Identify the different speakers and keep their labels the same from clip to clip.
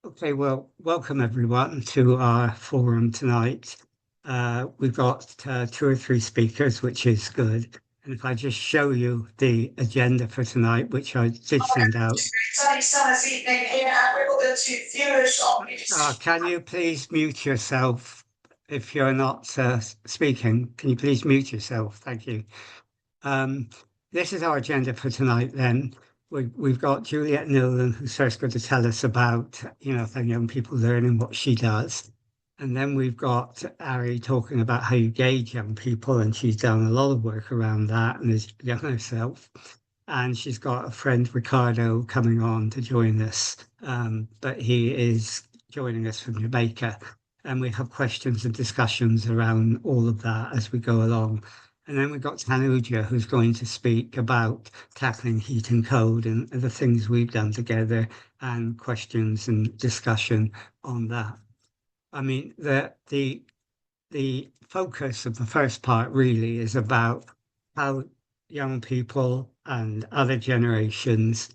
Speaker 1: Okay, well, welcome everyone to our forum tonight. We've got two or three speakers, which is good. And if I just show you the agenda for tonight, which I did send out. Can you please mute yourself if you're not speaking? Can you please mute yourself? Thank you. This is our agenda for tonight then. We've got Juliet Nolan, who's first going to tell us about, how young people learn and what she does. And then we've got Ari talking about how you gauge young people, and she's done a lot of work around that and is young herself. And she's got a friend, Ricardo, coming on to join us, but he is joining us from Jamaica. And we have questions and discussions around all of that as we go along. And then we've got Tanuja, who's going to speak about tackling heat and code and the things we've done together, and questions and discussion on that. I mean, the focus of the first part really is about how young people and other generations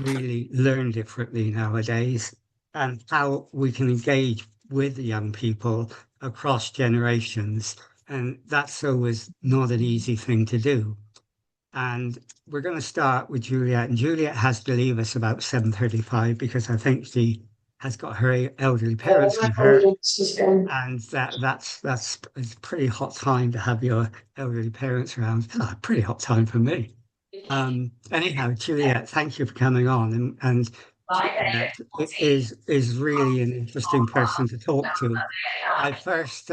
Speaker 1: really learn differently nowadays, and how we can engage with young people across generations. And that's always not an easy thing to do. And we're going to start with Juliet. And Juliet has to leave us about 7:35 because I think she has got her elderly parents with her. And that's it's a pretty hot time to have your elderly parents around. Oh, pretty hot time for me. Anyhow, Juliet, thank you for coming on. And Juliet is really an interesting person to talk to. I first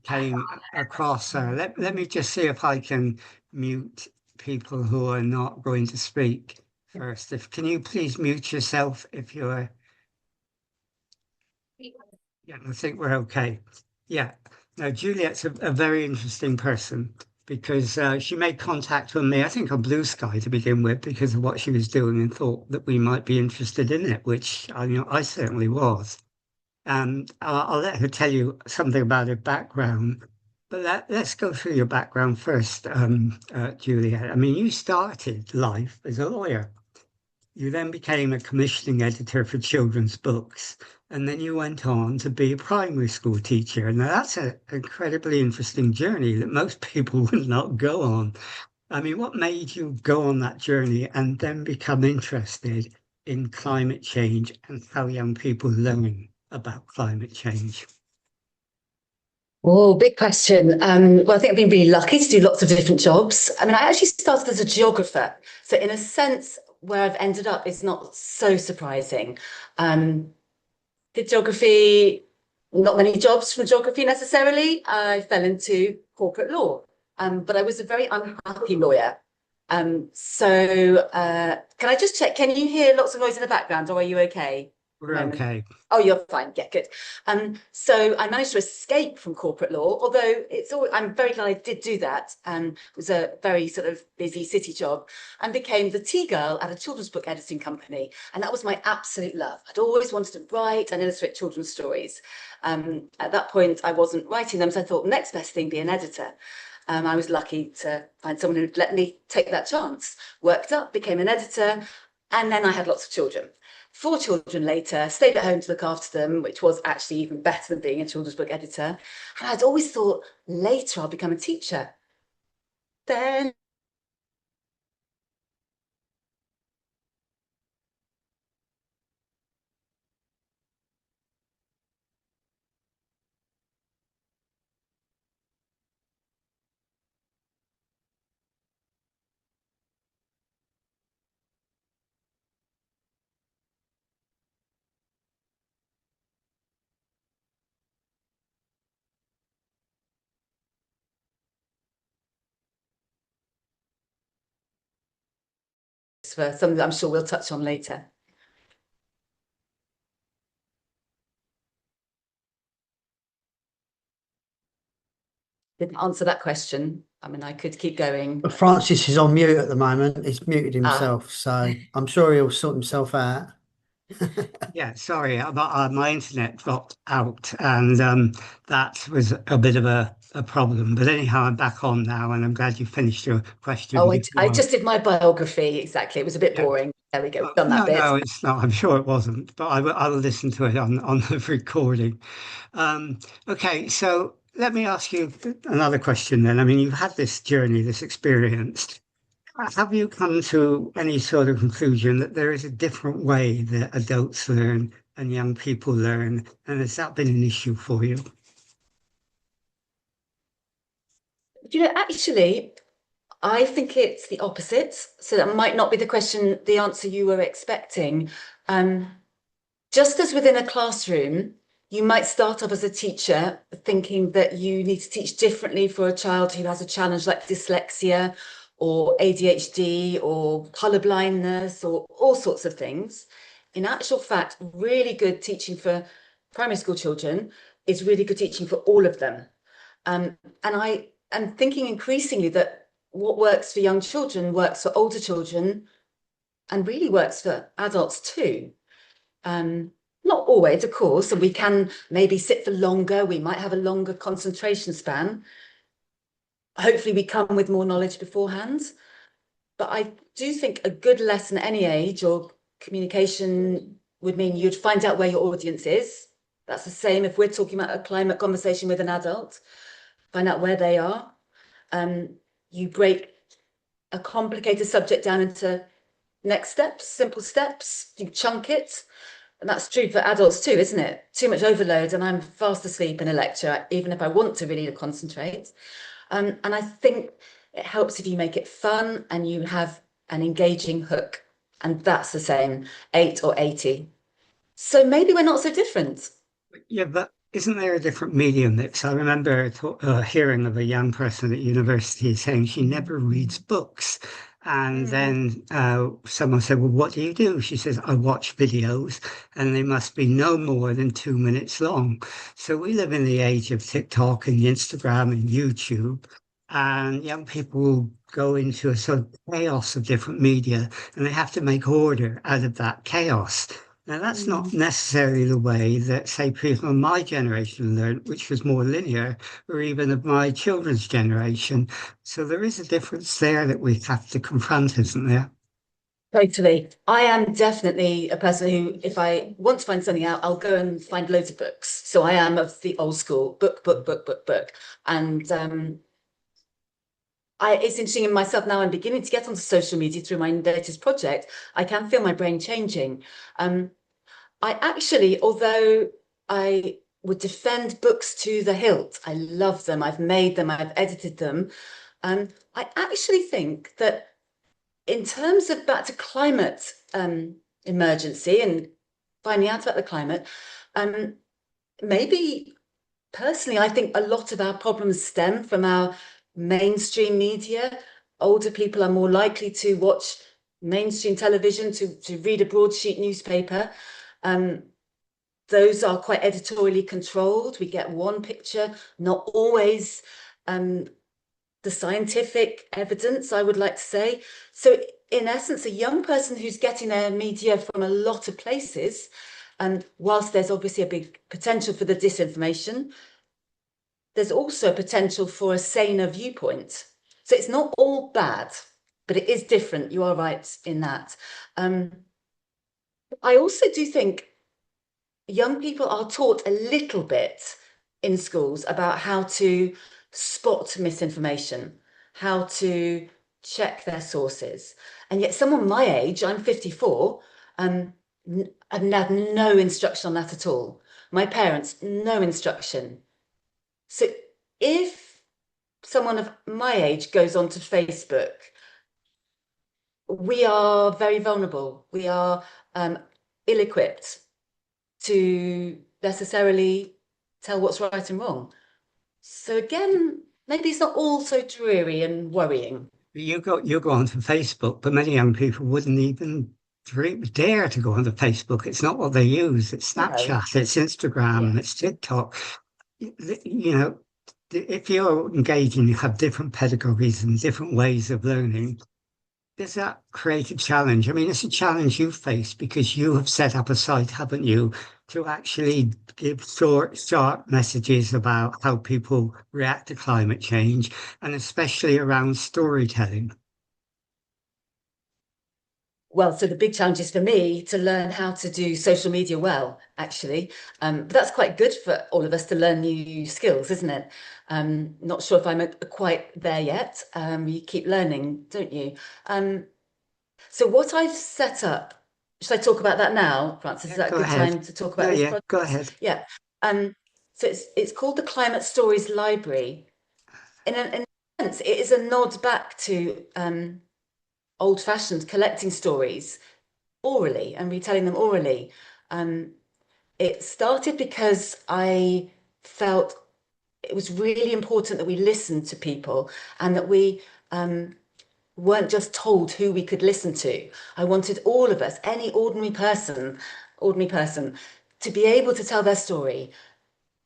Speaker 1: came across her. Let me just see if I can mute people who are not going to speak first. Can you please mute yourself if you're... Yeah, I think we're okay. Yeah. Now, Juliet's a very interesting person because she made contact with me, I think on Blue Sky to begin with, because of what she was doing, and thought that we might be interested in it, which I certainly was. And I'll let her tell you something about her background. But let's go through your background first, Juliet. I mean, you started life as a lawyer. You then became a commissioning editor for children's books, and then you went on to be a primary school teacher. Now, that's an incredibly interesting journey that most people would not go on. I mean, what made you go on that journey and then become interested in climate change and how young people learn about climate change?
Speaker 2: Oh, big question. Well, I think I've been really lucky to do lots of different jobs. I mean, I actually started as a geographer. So in a sense, where I've ended up is not so surprising. Did geography, not many jobs from geography necessarily. I fell into corporate law, but I was a very unhappy lawyer. Can I just check, can you hear lots of noise in the background, or are you okay?
Speaker 1: We're okay.
Speaker 2: Oh, you're fine. Yeah, good. So I managed to escape from corporate law, although I'm very glad I did do that. It was a very sort of busy city job, and became the tea girl at a children's book editing company. And that was my absolute love. I'd always wanted to write and illustrate children's stories. At that point, I wasn't writing them, so I thought next best thing, be an editor. I was lucky to find someone who'd let me take that chance. Worked up, became an editor, and then I had lots of children. 4 children later, stayed at home to look after them, which was actually even better than being a children's book editor. And I'd always thought, later I'll become a teacher. Then for something that I'm sure we'll touch on later. Didn't answer that question. I mean, I could keep going.
Speaker 3: Francis is on mute at the moment. He's muted himself, so I'm sure he'll sort himself out.
Speaker 1: Yeah, sorry, my internet dropped out, and that was a bit of a problem. But anyhow, I'm back on now, and I'm glad you finished your question.
Speaker 2: Oh, I just did my biography, exactly. It was a bit boring. There we go. Done that
Speaker 1: No,
Speaker 2: bit.
Speaker 1: no, it's not. I'm sure it wasn't, but I will listen to it on the recording. Okay, so let me ask you another question then. I mean, you've had this journey, this experience. Have you come to any sort of conclusion that there is a different way that adults learn and young people learn? And has that been an issue for you?
Speaker 2: Actually, I think it's the opposite. So that might not be the answer you were expecting. Just as within a classroom, you might start off as a teacher thinking that you need to teach differently for a child who has a challenge like dyslexia or ADHD or colour blindness or all sorts of things. In actual fact, really good teaching for primary school children is really good teaching for all of them. And I am thinking increasingly that what works for young children works for older children and really works for adults too. Not always, of course, and we can maybe sit for longer. We might have a longer concentration span. Hopefully we come with more knowledge beforehand. But I do think a good lesson at any age or communication would mean you'd find out where your audience is. That's the same if we're talking about a climate conversation with an adult, find out where they are. You break a complicated subject down into next steps, simple steps, you chunk it. And that's true for adults too, isn't it? Too much overload and I'm fast asleep in a lecture, even if I want to really concentrate. And I think it helps if you make it fun and you have an engaging hook. And that's the same, 8 or 80. So maybe we're not so different.
Speaker 1: Yeah, but isn't there a different medium mix? I remember hearing of a young person at university saying she never reads books. And then someone said, well, what do you do? She says, I watch videos and they must be no more than 2 minutes long. So we live in the age of TikTok and Instagram and YouTube, and young people will go into a sort of chaos of different media and they have to make order out of that chaos. Now, that's not necessarily the way that, say, people of my generation learned, which was more linear, or even of my children's generation. So there is a difference there that we have to confront, isn't there?
Speaker 2: Totally. I am definitely a person who, if I want to find something out, I'll go and find loads of books. So I am of the old school, book, book, book, book, book. And it's interesting in myself now, I'm beginning to get onto social media through my latest project. I can feel my brain changing. I actually, although I would defend books to the hilt, I love them, I've made them, I've edited them. I actually think that in terms of back to climate emergency and finding out about the climate, maybe personally, I think a lot of our problems stem from our mainstream media. Older people are more likely to watch mainstream television, to read a broadsheet newspaper. Those are quite editorially controlled. We get one picture, not always the scientific evidence, I would like to say. So in essence, a young person who's getting their media from a lot of places, and whilst there's obviously a big potential for the disinformation, there's also potential for a saner viewpoint. So it's not all bad, but it is different. You are right in that. I also do think young people are taught a little bit in schools about how to spot misinformation, how to check their sources. And yet someone my age, I'm 54, I've had no instruction on that at all. My parents, no instruction. So if someone of my age goes onto Facebook, we are very vulnerable. We are ill-equipped to necessarily tell what's right and wrong. So again, maybe it's not all so dreary and worrying.
Speaker 1: You go onto Facebook, but many young people wouldn't even dare to go onto Facebook. It's not what they use. It's
Speaker 2: No.
Speaker 1: Snapchat, it's Instagram,
Speaker 2: Yeah.
Speaker 1: it's TikTok. You know, if you're engaging, you have different pedagogies and different ways of learning. Does that create a challenge? I mean, it's a challenge you face because you have set up a site, haven't you, to actually give short messages about how people react to climate change, and especially around storytelling.
Speaker 2: Well, so the big challenge is for me to learn how to do social media well, actually. But that's quite good for all of us to learn new skills, isn't it? Not sure if I'm quite there yet. You keep learning, don't you? So what I've set up, should I talk about that now, Francis? Is that a
Speaker 1: Go
Speaker 2: good
Speaker 1: ahead.
Speaker 2: time to talk
Speaker 1: No,
Speaker 2: about this
Speaker 1: yeah,
Speaker 2: project?
Speaker 1: go ahead.
Speaker 2: Yeah. So it's called the Climate Stories Library. In a sense, it is a nod back to old-fashioned collecting stories orally and retelling them orally. It started because I felt it was really important that we listened to people and that we weren't just told who we could listen to. I wanted all of us, any ordinary person, to be able to tell their story,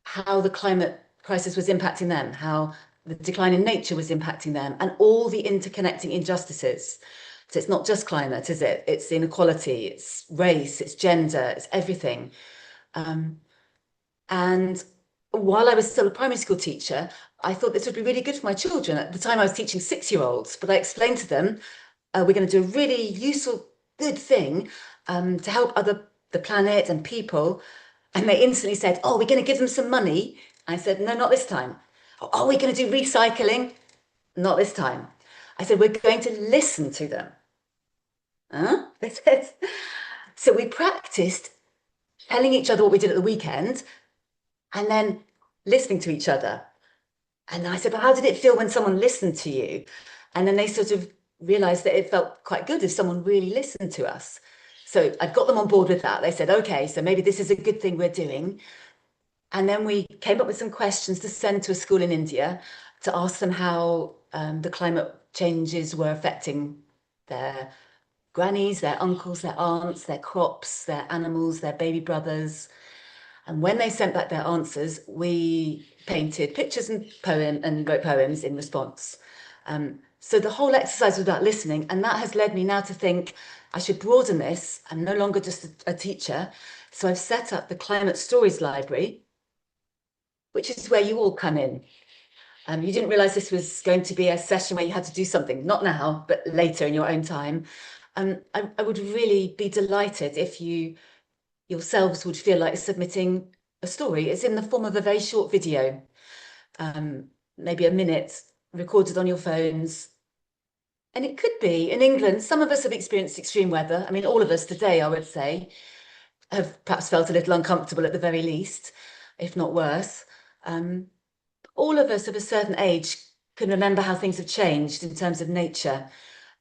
Speaker 2: how the climate crisis was impacting them, how the decline in nature was impacting them, and all the interconnecting injustices. So it's not just climate, is it? It's inequality, it's race, it's gender, it's everything. And while I was still a primary school teacher, I thought this would be really good for my children. At the time, I was teaching 6-year-olds, but I explained to them, we're going to do a really useful, good thing to help the planet and people. And they instantly said, oh, we're going to give them some money. I said, no, not this time. Oh, we're going to do recycling. Not this time. I said, we're going to listen to them. Huh? They said. So we practiced telling each other what we did at the weekend and then listening to each other. And I said, well, how did it feel when someone listened to you? And then they sort of realized that it felt quite good if someone really listened to us. So I'd got them on board with that. They said, okay, so maybe this is a good thing we're doing. And then we came up with some questions to send to a school in India to ask them how the climate changes were affecting their grannies, their uncles, their aunts, their crops, their animals, their baby brothers. And when they sent back their answers, we painted pictures and wrote poems in response. So the whole exercise was about listening, and that has led me now to think I should broaden this. I'm no longer just a teacher. So I've set up the Climate Stories Library, which is where you all come in. You didn't realize this was going to be a session where you had to do something, not now, but later in your own time. I would really be delighted if you yourselves would feel like submitting a story. It's in the form of a very short video, maybe a minute, recorded on your phones. And it could be in England, some of us have experienced extreme weather. I mean, all of us today, I would say, have perhaps felt a little uncomfortable at the very least, if not worse. All of us of a certain age can remember how things have changed in terms of nature.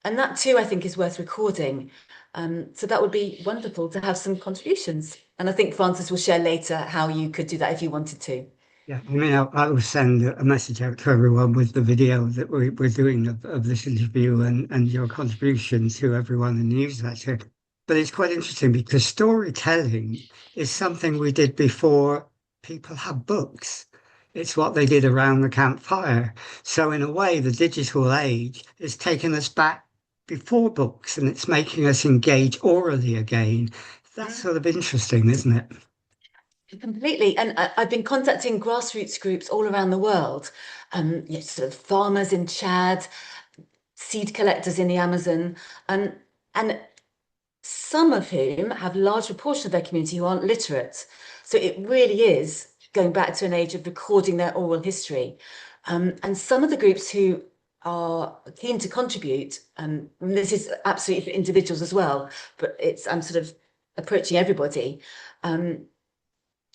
Speaker 2: And that too, I think, is worth recording. So that would be wonderful to have some contributions. And I think Francis will share later how you could do that if you wanted to.
Speaker 1: Yeah, I mean, I will send a message out to everyone with the video that we're doing of this interview and your contribution to everyone in the newsletter. But it's quite interesting because storytelling is something we did before people had books. It's what they did around the campfire. So in a way, the digital age has taken us back before books and it's making us engage orally again. That's sort of interesting, isn't it?
Speaker 2: Completely. And I've been contacting grassroots groups all around the world, sort of farmers in Chad, seed collectors in the Amazon, and some of whom have large proportion of their community who aren't literate. So it really is going back to an age of recording their oral history. And some of the groups who are keen to contribute, and this is absolutely for individuals as well, but I'm sort of approaching everybody.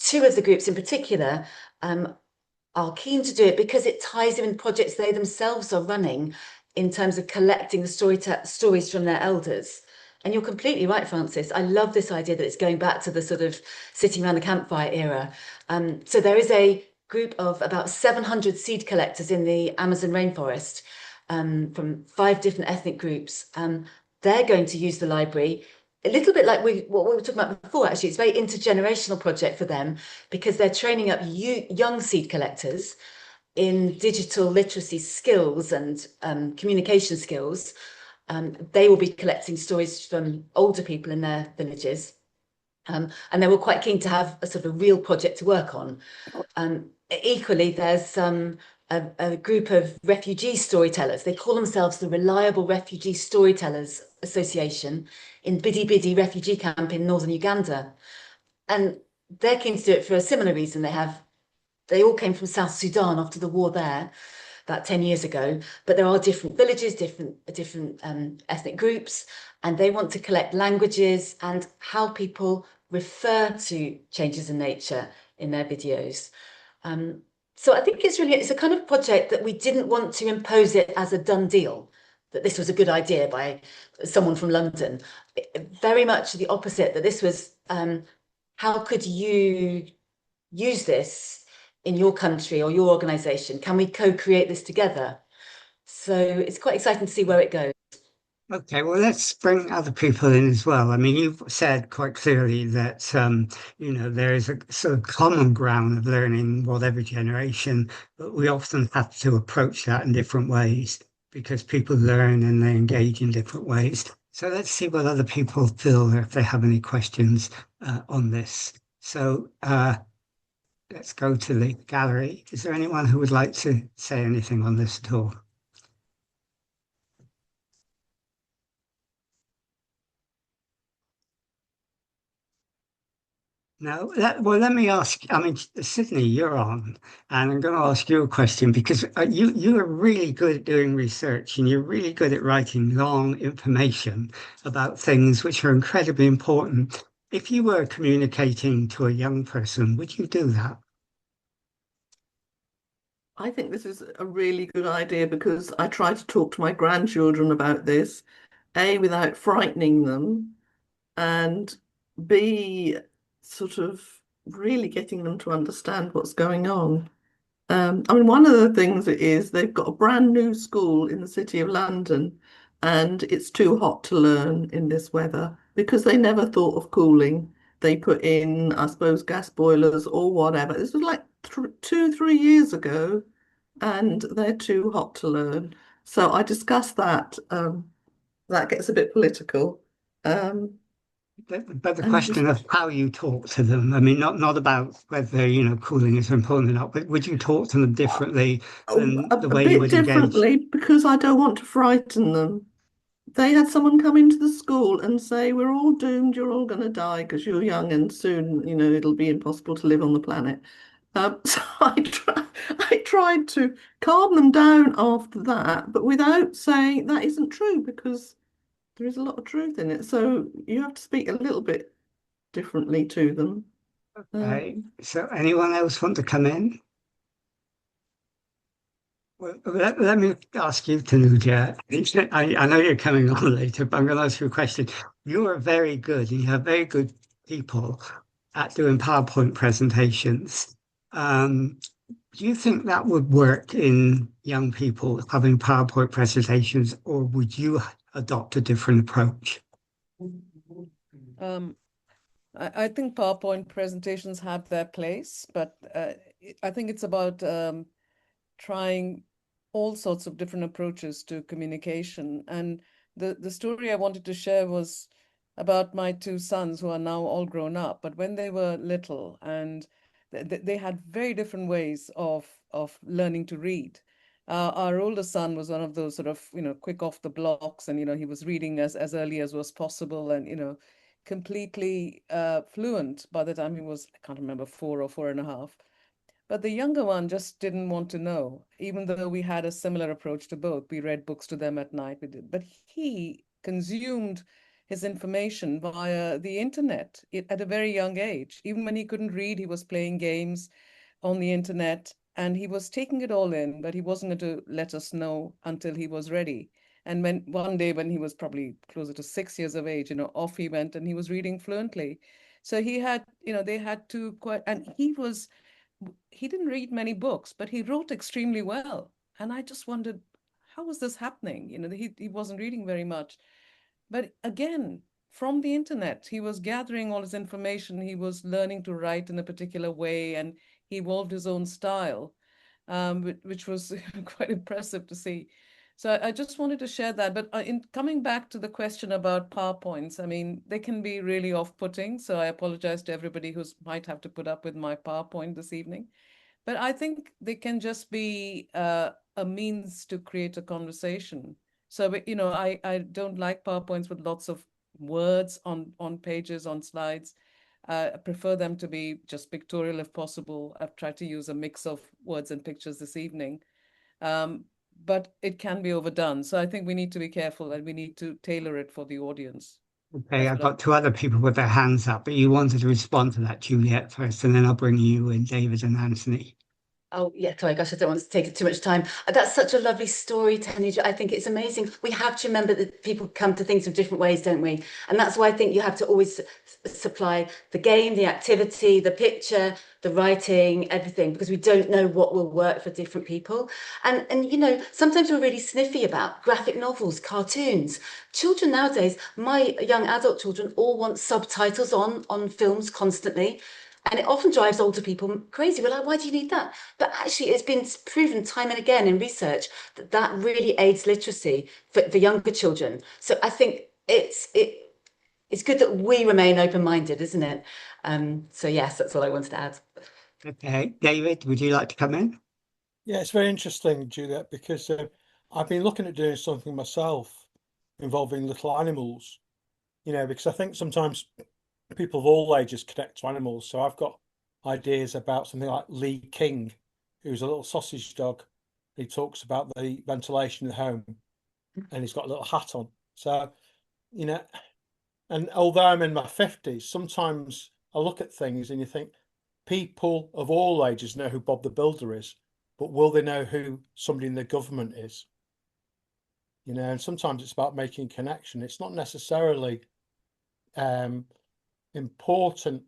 Speaker 2: Two of the groups in particular are keen to do it because it ties in projects they themselves are running in terms of collecting the stories from their elders. And you're completely right, Francis. I love this idea that it's going back to the sort of sitting around the campfire era. So there is a group of about 700 seed collectors in the Amazon rainforest from 5 different ethnic groups. They're going to use the library a little bit like what we were talking about before. Actually, it's a very intergenerational project for them because they're training up young seed collectors in digital literacy skills and communication skills. They will be collecting stories from older people in their villages. And they were quite keen to have a sort of a real project to work on. Equally, there's a group of refugee storytellers. They call themselves the Reliable Refugee Storytellers Association in Bidi Bidi refugee camp in northern Uganda. And they're keen to do it for a similar reason. They all came from South Sudan after the war there about 10 years ago, but there are different villages, different ethnic groups, and they want to collect languages and how people refer to changes in nature in their videos. So I think it's a kind of project that we didn't want to impose it as a done deal, that this was a good idea by someone from London. Very much the opposite, that this was, how could you use this in your country or your organisation? Can we co-create this together? So it's quite exciting to see where it goes.
Speaker 1: Okay, well, let's bring other people in as well. I mean, you've said quite clearly that there is a sort of common ground of learning whatever generation, but we often have to approach that in different ways because people learn and they engage in different ways. So let's see what other people feel or if they have any questions on this. So let's go to the gallery. Is there anyone who would like to say anything on this at all? No, let me ask. I mean, Sydney, you're on, and I'm going to ask you a question because you are really good at doing research and you're really good at writing long information about things which are incredibly important. If you were communicating to a young person, would you do that?
Speaker 4: I think this is a really good idea because I try to talk to my grandchildren about this, A, without frightening them, and B, sort of really getting them to understand what's going on. I mean, one of the things it is they've got a brand new school in the City of London, and it's too hot to learn in this weather because they never thought of cooling. They put in, I suppose, gas boilers or whatever. This was like 2, 3 years ago, and they're too hot to learn. So I discussed that. That gets a bit political. Um,
Speaker 1: But the
Speaker 4: and
Speaker 1: question
Speaker 4: just
Speaker 1: of how you talk to them, I mean, not about whether, cooling is important or not, but would you talk to them differently than the
Speaker 4: a
Speaker 1: way you
Speaker 4: bit
Speaker 1: would engage?
Speaker 4: differently because I don't want to frighten them. They had someone come into the school and say, "We're all doomed. You're all going to die because you're young and soon, it'll be impossible to live on the planet." So I tried to calm them down after that, but without saying that isn't true because there is a lot of truth in it. So you have to speak a little bit differently to them.
Speaker 1: Okay. So anyone else want to come in? Well, let me ask you, Tanuja. I know you're coming on later, but I'm going to ask you a question. You are very good, and you have very good people at doing PowerPoint presentations. Do you think that would work in young people having PowerPoint presentations, or would you adopt a different approach?
Speaker 5: Um, I think PowerPoint presentations have their place, but I think it's about trying all sorts of different approaches to communication. And the story I wanted to share was about my two sons who are now all grown up, but when they were little and they had very different ways of learning to read. Our older son was one of those sort of, quick off the blocks, and, he was reading as early as was possible and, completely fluent by the time he was, I can't remember, 4 or 4.5. But the younger one just didn't want to know, even though we had a similar approach to both. We read books to them at night. We did, but he consumed his information via the internet at a very young age. Even when he couldn't read, he was playing games on the internet and he was taking it all in, but he wasn't going to let us know until he was ready. And when one day when he was probably closer to 6 years of age, off he went and he was reading fluently. So he had, they had to quite, and he didn't read many books, but he wrote extremely well. And I just wondered, how was this happening? He wasn't reading very much. But again, from the internet, he was gathering all his information. He was learning to write in a particular way, and he evolved his own style, which was quite impressive to see. So I just wanted to share that. But in coming back to the question about PowerPoints, I mean, they can be really off-putting. So I apologize to everybody who might have to put up with my PowerPoint this evening. But I think they can just be a means to create a conversation. So, you know, I don't like PowerPoints with lots of words on pages, on slides. I prefer them to be just pictorial if possible. I've tried to use a mix of words and pictures this evening. But it can be overdone. So I think we need to be careful and we need to tailor it for the audience.
Speaker 1: Okay,
Speaker 5: That's
Speaker 1: I've
Speaker 5: what I
Speaker 1: got two other people with their hands up, but you wanted to respond to that, Juliet, first, and then I'll bring you in, David and Anthony.
Speaker 2: Oh, yeah, sorry, gosh, I don't want to take too much time. That's such a lovely story, Tanuja. I think it's amazing. We have to remember that people come to things in different ways, don't we? And that's why I think you have to always supply the game, the activity, the picture, the writing, everything, because we don't know what will work for different people. And you know, sometimes we're really sniffy about graphic novels, cartoons. Children nowadays, my young adult children all want subtitles on films constantly. And it often drives older people crazy. We're like, why do you need that? But actually, it's been proven time and again in research that that really aids literacy for younger children. So I think it's good that we remain open-minded, isn't it? So yes, that's all I wanted to add.
Speaker 1: Okay, David, would you like to come in?
Speaker 6: Yeah, it's very interesting, Juliet, because I've been looking at doing something myself involving little animals, you know, because I think sometimes people of all ages connect to animals. So I've got ideas about something like Lee King, who's a little sausage dog. He talks about the ventilation at home and he's got a little hat on. So, you know, and although I'm in my 50s, sometimes I look at things and you think people of all ages know who Bob the Builder is, but will they know who somebody in the government is? You know, and sometimes it's about making connection. It's not necessarily important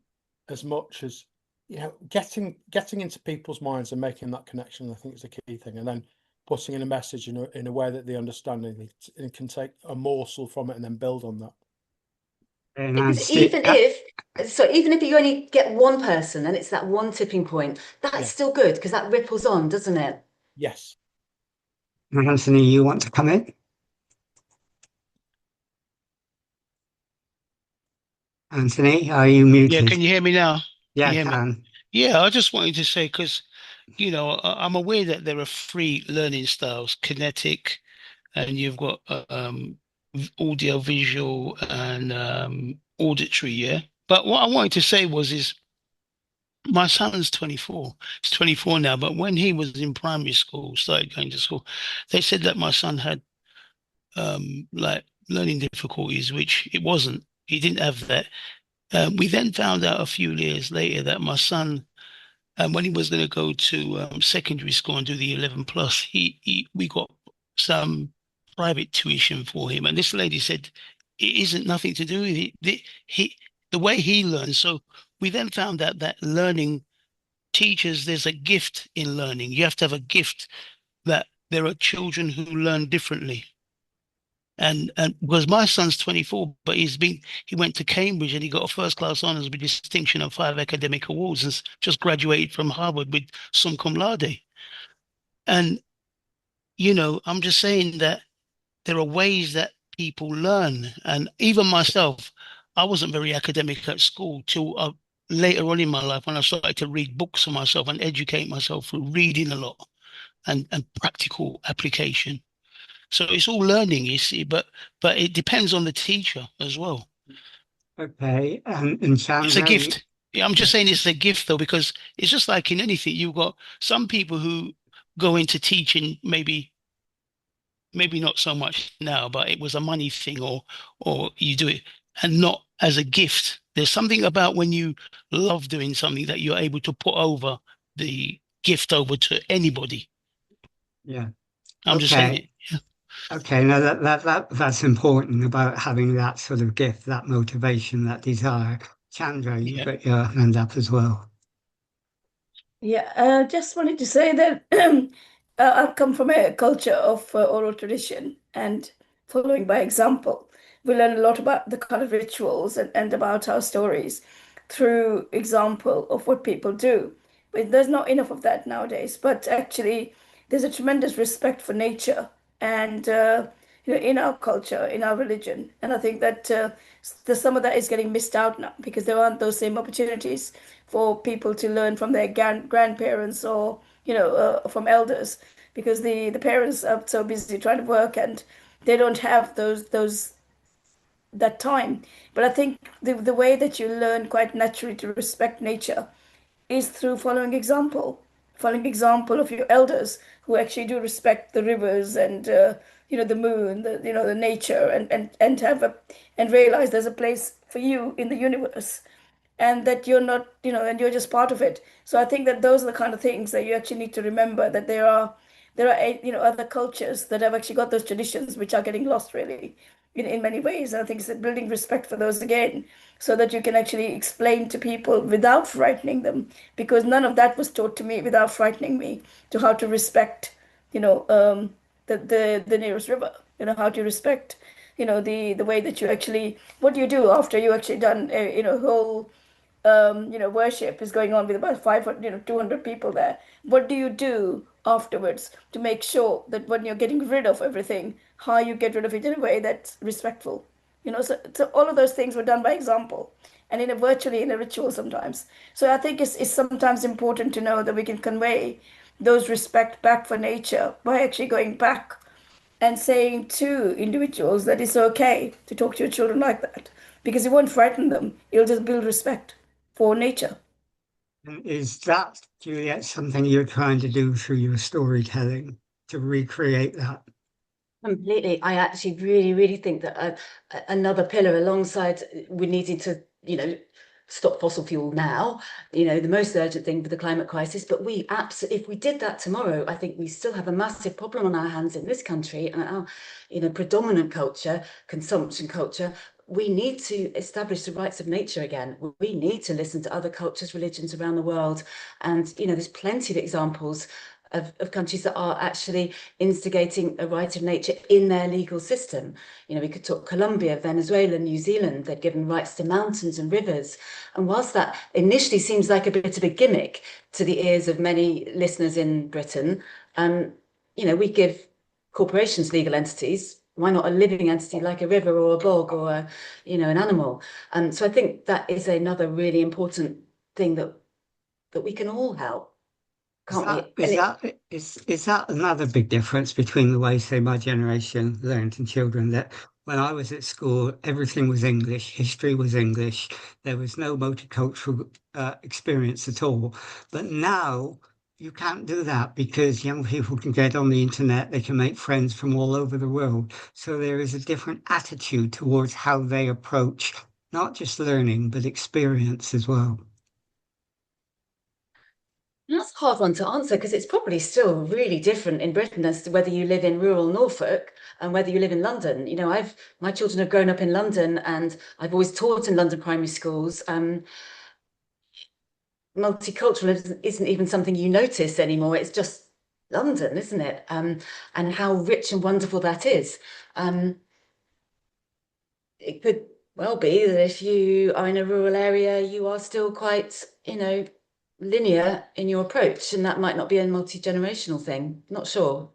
Speaker 6: as much as, you know, getting into people's minds and making that connection. I think is the key thing, and then putting in a message in a way that they understand and can take a morsel from it and then build on that.
Speaker 1: And
Speaker 2: Because
Speaker 1: Anthony,
Speaker 2: even if you only get one person and it's that one tipping point, that's
Speaker 6: Yeah.
Speaker 2: still good because that ripples on, doesn't it?
Speaker 6: Yes.
Speaker 1: Anthony, you want to come in? Anthony, are you
Speaker 7: Yeah,
Speaker 1: muted?
Speaker 7: can you hear me now?
Speaker 1: Yeah,
Speaker 7: Can
Speaker 1: I
Speaker 7: you hear me?
Speaker 1: can.
Speaker 7: Yeah, I just wanted to say, because, you know, I'm aware that there are three learning styles, kinetic, and you've got audio, visual, and auditory, yeah? But what I wanted to say is my son's 24. He's 24 now, but when he was in primary school, started going to school, they said that my son had like learning difficulties, which it wasn't. He didn't have that. We then found out a few years later that my son, when he was going to go to secondary school and do the 11 plus, we got some private tuition for him. And this lady said it isn't nothing to do with it. The way he learns. So we then found out that learning teachers, there's a gift in learning. You have to have a gift that there are children who learn differently. And because my son's 24, but he went to Cambridge and he got a first class honors with distinction and 5 academic awards and just graduated from Harvard with sum cum laude. And, you know, I'm just saying that there are ways that people learn. And even myself, I wasn't very academic at school till later on in my life when I started to read books for myself and educate myself through reading a lot and practical application. So it's all learning, you see, but it depends on the teacher as well.
Speaker 1: Okay, and
Speaker 7: It's a
Speaker 1: Chandra,
Speaker 7: gift. Yeah, I'm just saying it's a gift though, because it's just like in anything, you've got some people who go into teaching, maybe not so much now, but it was a money thing, or you do it and not as a gift. There's something about when you love doing something that you're able to put over the gift over to anybody.
Speaker 1: yeah.
Speaker 7: I'm just saying
Speaker 1: Okay.
Speaker 7: it.
Speaker 1: Okay, now that's important about having that sort of gift, that motivation, that desire. Chandra, you've
Speaker 7: Yeah.
Speaker 1: got your hand up as well.
Speaker 8: Yeah, just wanted to say that I've come from a culture of oral tradition and following by example. We learn a lot about the kind of rituals and about our stories through example of what people do. But there's not enough of that nowadays. But actually, there's a tremendous respect for nature and in our culture, in our religion. And I think that some of that is getting missed out now because there aren't those same opportunities for people to learn from their grandparents or from elders because the parents are so busy trying to work and they don't have those that time. But I think the way that you learn quite naturally to respect nature is through following example of your elders who actually do respect the rivers and the moon, the nature, and have and realize there's a place for you in the universe, and that you're not, and you're just part of it. So I think that those are the kind of things that you actually need to remember, that there are other cultures that have actually got those traditions which are getting lost really in many ways. And I think it's building respect for those again, so that you can actually explain to people without frightening them, because none of that was taught to me without frightening me, to how to respect, the nearest river, how to respect, the way that you actually, what do you do after you actually done whole worship is going on with about 500, 200 people there. What do you do afterwards to make sure that when you're getting rid of everything, how you get rid of it in a way that's respectful? So all of those things were done by example and virtually in a ritual sometimes. So I think it's sometimes important to know that we can convey those respect back for nature by actually going back and saying to individuals that it's okay to talk to your children like that, because it won't frighten them. It'll just build respect for nature.
Speaker 1: And is that, Juliet, something you're trying to do through your storytelling to recreate that?
Speaker 2: Completely. I actually really, really think that another pillar alongside we needing to, stop fossil fuel now, the most urgent thing for the climate crisis. But we absolutely, if we did that tomorrow, I think we still have a massive problem on our hands in this country and our, predominant culture, consumption culture. We need to establish the rights of nature again. We need to listen to other cultures, religions around the world. And, there's plenty of examples of countries that are actually instigating a right of nature in their legal system. We could talk Colombia, Venezuela, New Zealand. They've given rights to mountains and rivers. And whilst that initially seems like a bit of a gimmick to the ears of many listeners in Britain, we give corporations legal entities. Why not a living entity like a river or a bog or an animal? So I think that is another really important thing that we can all help.
Speaker 1: Is that another big difference between the way, say, my generation learned and children, that when I was at school, everything was English, history was English, there was no multicultural experience at all. But now you can't do that because young people can get on the internet, they can make friends from all over the world. So there is a different attitude towards how they approach not just learning, but experience as well.
Speaker 2: That's a hard one to answer because it's probably still really different in Britain as to whether you live in rural Norfolk and whether you live in London. My children have grown up in London and I've always taught in London primary schools. Multiculturalism isn't even something you notice anymore. It's just London, isn't it? And how rich and wonderful that is. It could well be that if you are in a rural area, you are still quite, linear in your approach, and that might not be a multi-generational thing. Not sure.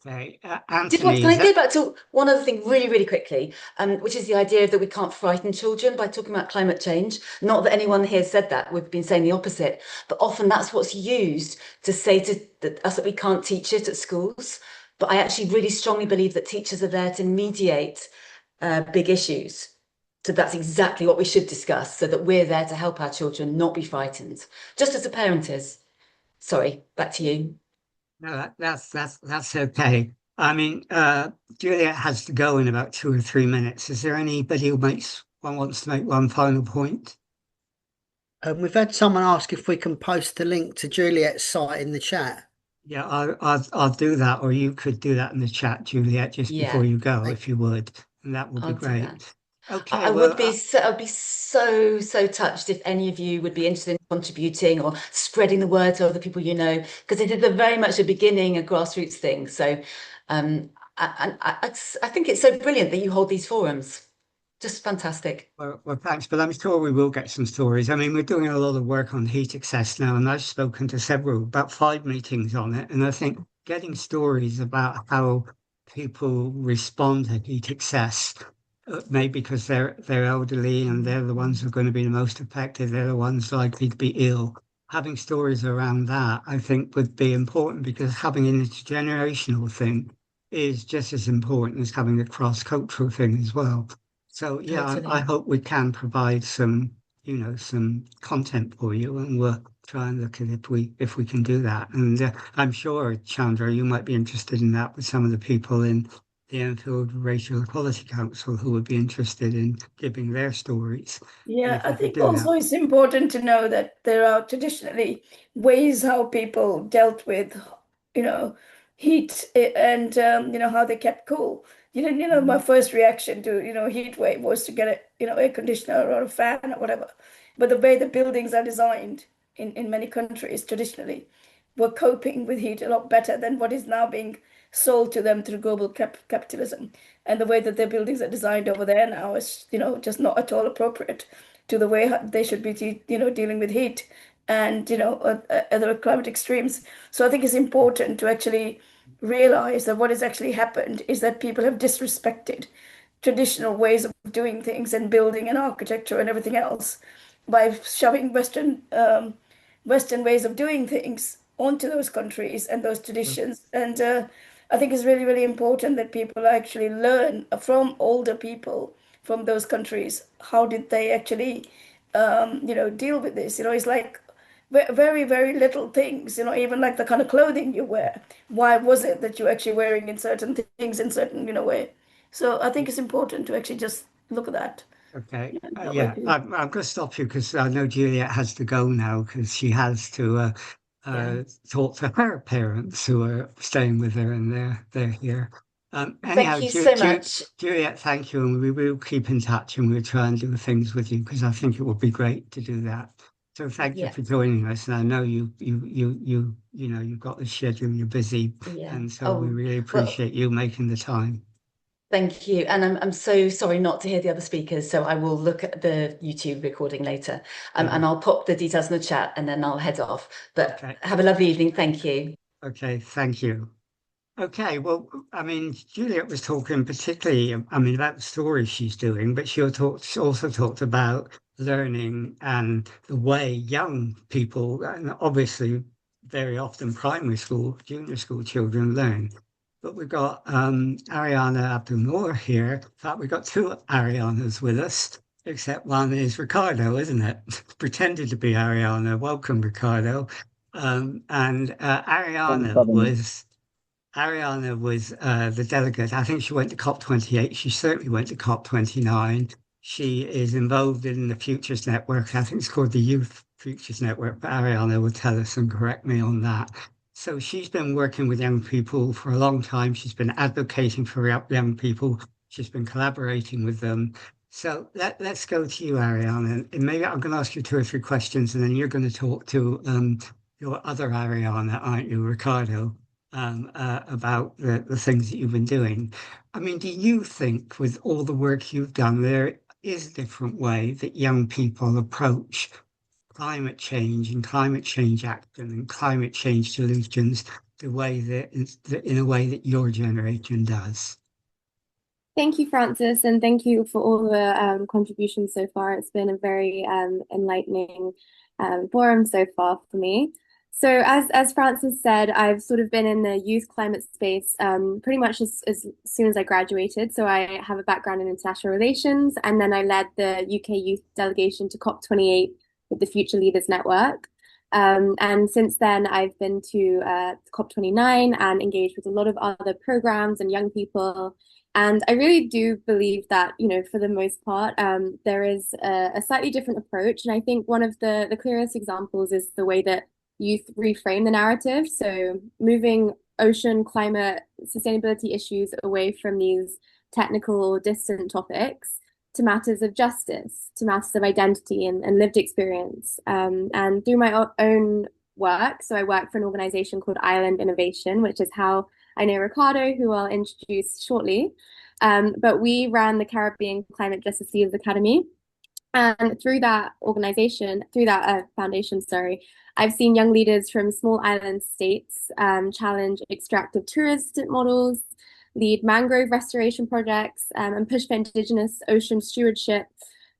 Speaker 1: Okay,
Speaker 2: Can
Speaker 1: Anthony,
Speaker 2: I go back to one other thing really, really quickly, which is the idea that we can't frighten children by talking about climate change. Not that anyone here said that, we've been saying the opposite, but often that's what's used to say to us that we can't teach it at schools. But I actually really strongly believe that teachers are there to mediate big issues. So that's exactly what we should discuss, so that we're there to help our children not be frightened, just as a parent is. Sorry, back to you.
Speaker 1: no, that's okay. I mean, Juliet has to go in about 2 or 3 minutes. Is there anybody who wants to make one final point?
Speaker 3: We've had someone ask if we can post the link to Juliet's site in the chat.
Speaker 1: Yeah, I'll do that, or you could do that in the chat, Juliet, just before you go, if you would, and that would be great. Okay,
Speaker 2: I would be I'd be so touched if any of you would be interested in contributing or spreading the word to other people because it is very much a beginning, a grassroots thing. So I think it's so brilliant that you hold these forums. Just fantastic.
Speaker 1: Well, thanks, but I'm sure we will get some stories. I mean, we're doing a lot of work on heat access now, and I've spoken to about 5 meetings on it, and I think getting stories about how people respond to heat excess, maybe because they're elderly and they're the ones who are going to be the most affected. They're the ones likely to be ill. Having stories around that, I think, would be important, because having an intergenerational thing is just as important as having a cross-cultural thing as well. So yeah, I
Speaker 2: Totally.
Speaker 1: hope we can provide some, some content for you, and we'll try and look at if we can do that. And I'm sure, Chandra, you might be interested in that with some of the people in the Enfield Racial Equality Council who would be interested in giving their stories. And
Speaker 8: Yeah,
Speaker 1: if
Speaker 8: I
Speaker 1: we could
Speaker 8: think
Speaker 1: do
Speaker 8: also
Speaker 1: that.
Speaker 8: it's important to know that there are traditionally ways how people dealt with, heat and how they kept cool. My first reaction to heat wave was to get a air conditioner or a fan or whatever. But the way the buildings are designed in many countries traditionally were coping with heat a lot better than what is now being sold to them through global capitalism. And the way that their buildings are designed over there now is, just not at all appropriate to the way they should be, dealing with heat and, other climate extremes. So I think it's important to actually realize that what has actually happened is that people have disrespected traditional ways of doing things and building and architecture and everything else by shoving Western ways of doing things onto those countries and those traditions. And I think it's really, really important that people actually learn from older people from those countries. How did they actually, deal with this? It's like very, very little things, even like the kind of clothing you wear. Why was it that you're actually wearing in certain things in certain, way? So I think it's important to actually just look at that.
Speaker 1: Okay.
Speaker 8: That way
Speaker 1: Yeah,
Speaker 8: too.
Speaker 1: I'm going to stop you because I know Juliet has to go now, because she has to
Speaker 2: Yeah.
Speaker 1: talk to her parents who are staying with her, and they're here.
Speaker 2: Thank
Speaker 1: Anyhow,
Speaker 2: you so much.
Speaker 1: Juliet, thank you, and we will keep in touch, and we'll try and do things with you, because I think it would be great to do that. So thank you
Speaker 2: Yeah.
Speaker 1: for joining us, and I know you've got the schedule, you're busy,
Speaker 2: Yeah.
Speaker 1: and so we
Speaker 2: Oh,
Speaker 1: really
Speaker 2: well,
Speaker 1: appreciate you making the time.
Speaker 2: thank you. And I'm so sorry not to hear the other speakers. So I will look at the YouTube recording later. And I'll pop the details in the chat and then I'll head off. But
Speaker 1: Okay.
Speaker 2: have a lovely evening. Thank you.
Speaker 1: Okay, thank you. Okay, well, I mean, Juliet was talking particularly, about the stories she's doing, but she also talked about learning and the way young people, and obviously very often primary school, junior school children learn. But we've got Ariana Abdul here. In fact, we've got two Arianas with us, except one is Ricardo, isn't it? Pretended to be Ariana. Welcome, Ricardo. And Ariana was the delegate. I think she went to COP28. She certainly went to COP29. She is involved in the Futures Network. I think it's called the Youth Futures Network, but Ariana will tell us and correct me on that. So she's been working with young people for a long time. She's been advocating for young people. She's been collaborating with them. So let's go to you, Ariana. And maybe I'm going to ask you two or three questions, and then you're going to talk to your other Ariana, aren't you, Ricardo? About the things that you've been doing. I mean, do you think with all the work you've done, there is a different way that young people approach climate change and climate change action and climate change solutions the way in a way that your generation does?
Speaker 9: Thank you, Francis, and thank you for all the contributions so far. It's been a very enlightening forum so far for me. So as Francis said, I've sort of been in the youth climate space pretty much as soon as I graduated. So I have a background in international relations, and then I led the UK youth delegation to COP28 with the Future Leaders Network. And since then, I've been to COP29 and engaged with a lot of other programs and young people. And I really do believe that, for the most part, there is a slightly different approach. And I think one of the clearest examples is the way that youth reframe the narrative. So moving ocean, climate, sustainability issues away from these technical or distant topics to matters of justice, to matters of identity and lived experience. And through my own work, so I work for an organization called Island Innovation, which is how I know Ricardo, who I'll introduce shortly. But we ran the Caribbean Climate Justice Leaders Academy. And through that organization, through that foundation, sorry, I've seen young leaders from small island states challenge extractive tourist models, lead mangrove restoration projects, and push for Indigenous ocean stewardship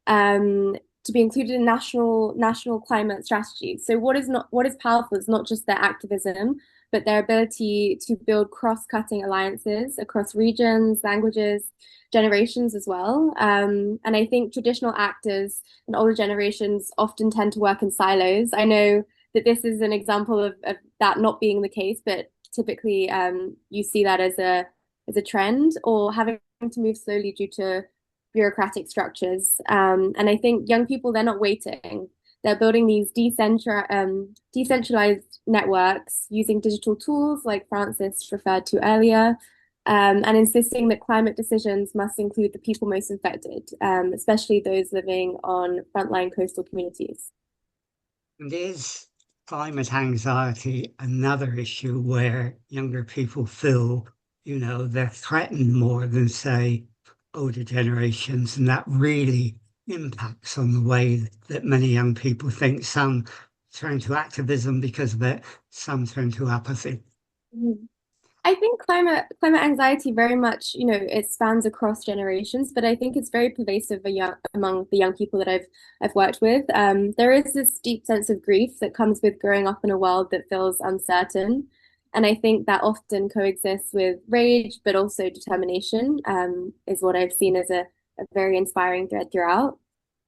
Speaker 9: to be included in national climate strategies. So what is powerful is not just their activism, but their ability to build cross-cutting alliances across regions, languages, generations as well. And I think traditional actors and older generations often tend to work in silos. I know that this is an example of that not being the case, but typically you see that as a trend, or having to move slowly due to bureaucratic structures. And I think young people, they're not waiting. They're building these decentralized networks using digital tools like Francis referred to earlier, and insisting that climate decisions must include the people most affected, especially those living on frontline coastal communities.
Speaker 1: And is climate anxiety another issue where younger people feel, they're threatened more than, say, older generations, and that really impacts on the way that many young people think? Some turn to activism because of it, some turn to apathy.
Speaker 9: I think climate anxiety very much, it spans across generations, but I think it's very pervasive among the young people that I've worked with. There is this deep sense of grief that comes with growing up in a world that feels uncertain. And I think that often coexists with rage, but also determination, is what I've seen as a very inspiring thread throughout.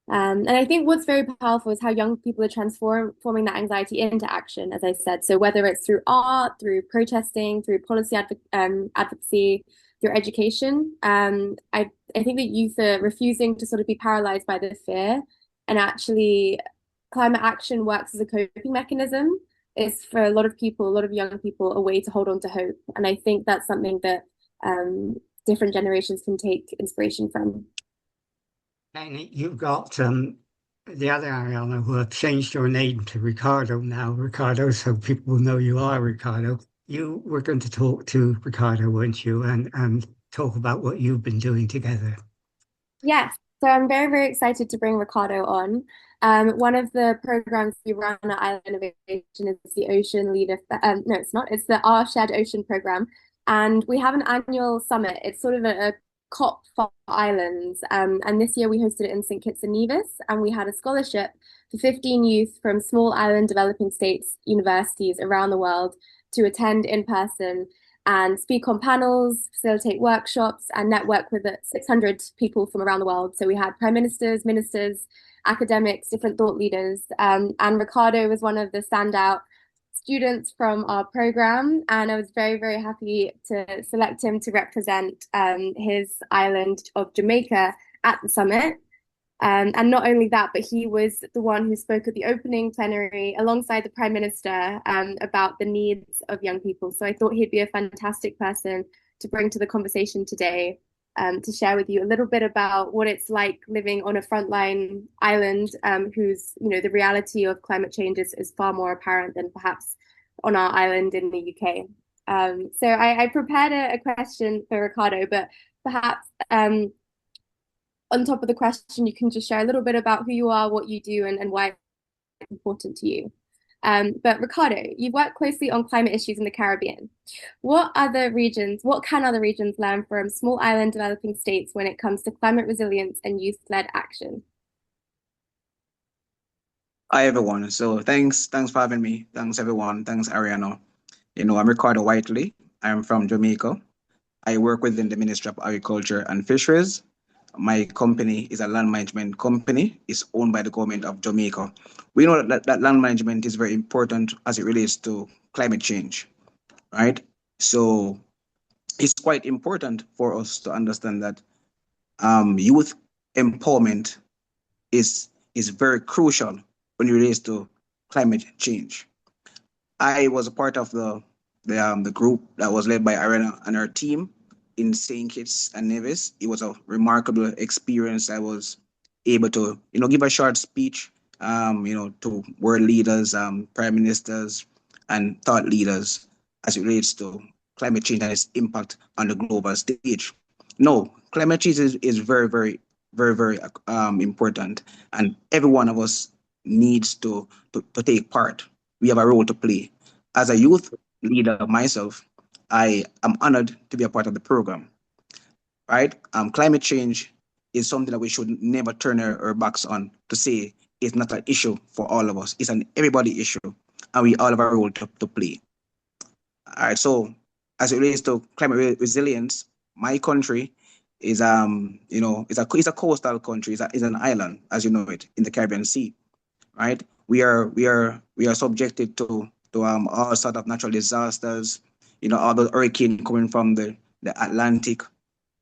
Speaker 9: And I think what's very powerful is how young people are transforming that anxiety into action, as I said. So whether it's through art, through protesting, through policy advocacy, through education, I think that youth are refusing to sort of be paralyzed by the fear, and actually climate action works as a coping mechanism. It's for a lot of people, a lot of young people, a way to hold on to hope. And I think that's something that different generations can take inspiration from.
Speaker 1: And you've got the other Ariana who have changed your name to Ricardo now, Ricardo, so people will know you are Ricardo. You were going to talk to Ricardo, weren't you, and talk about what you've been doing together.
Speaker 9: Yes, so I'm very, very excited to bring Ricardo on. One of the programs we run at Island Innovation is the Ocean Leader. No, it's not. It's the Our Shared Ocean program, and we have an annual summit. It's sort of a COP for islands, and this year we hosted it in St. Kitts and Nevis, and we had a scholarship for 15 youth from small island developing states universities around the world to attend in person and speak on panels, facilitate workshops, and network with 600 people from around the world. So we had prime ministers, ministers, academics, different thought leaders, and Ricardo was one of the standout students from our program, and I was very, very happy to select him to represent his island of Jamaica at the summit. And not only that, but he was the one who spoke at the opening plenary alongside the Prime Minister about the needs of young people. So I thought he'd be a fantastic person to bring to the conversation today, to share with you a little bit about what it's like living on a frontline island whose, the reality of climate change is far more apparent than perhaps on our island in the UK. So I prepared a question for Ricardo, but perhaps on top of the question, you can just share a little bit about who you are, what you do, and why it's important to you. But Ricardo, you've worked closely on climate issues in the Caribbean. What can other regions learn from small island developing states when it comes to climate resilience and youth-led action?
Speaker 10: Hi everyone. So thanks for having me. Thanks everyone. Thanks Ariana. I'm Ricardo Whiteley. I'm from Jamaica. I work within the Ministry of Agriculture and Fisheries. My company is a land management company. It's owned by the government of Jamaica. We know that land management is very important as it relates to climate change, right? So it's quite important for us to understand that youth empowerment is very crucial when it relates to climate change. I was a part of the group that was led by Arena and her team in St. Kitts and Nevis. It was a remarkable experience. I was able to, give a short speech, to world leaders, prime ministers, and thought leaders as it relates to climate change and its impact on the global stage. No, climate change is very, very, very, very important, and every one of us needs to take part. We have a role to play. As a youth leader myself, I am honored to be a part of the program. Right? Climate change is something that we should never turn our backs on to say it's not an issue for all of us. It's an everybody issue, and we all have a role to play. All right. So as it relates to climate resilience, my country is it's a coastal country. It's an island, as you know it, in the Caribbean Sea. Right? We are subjected to all sort of natural disasters. All the hurricane coming from the Atlantic.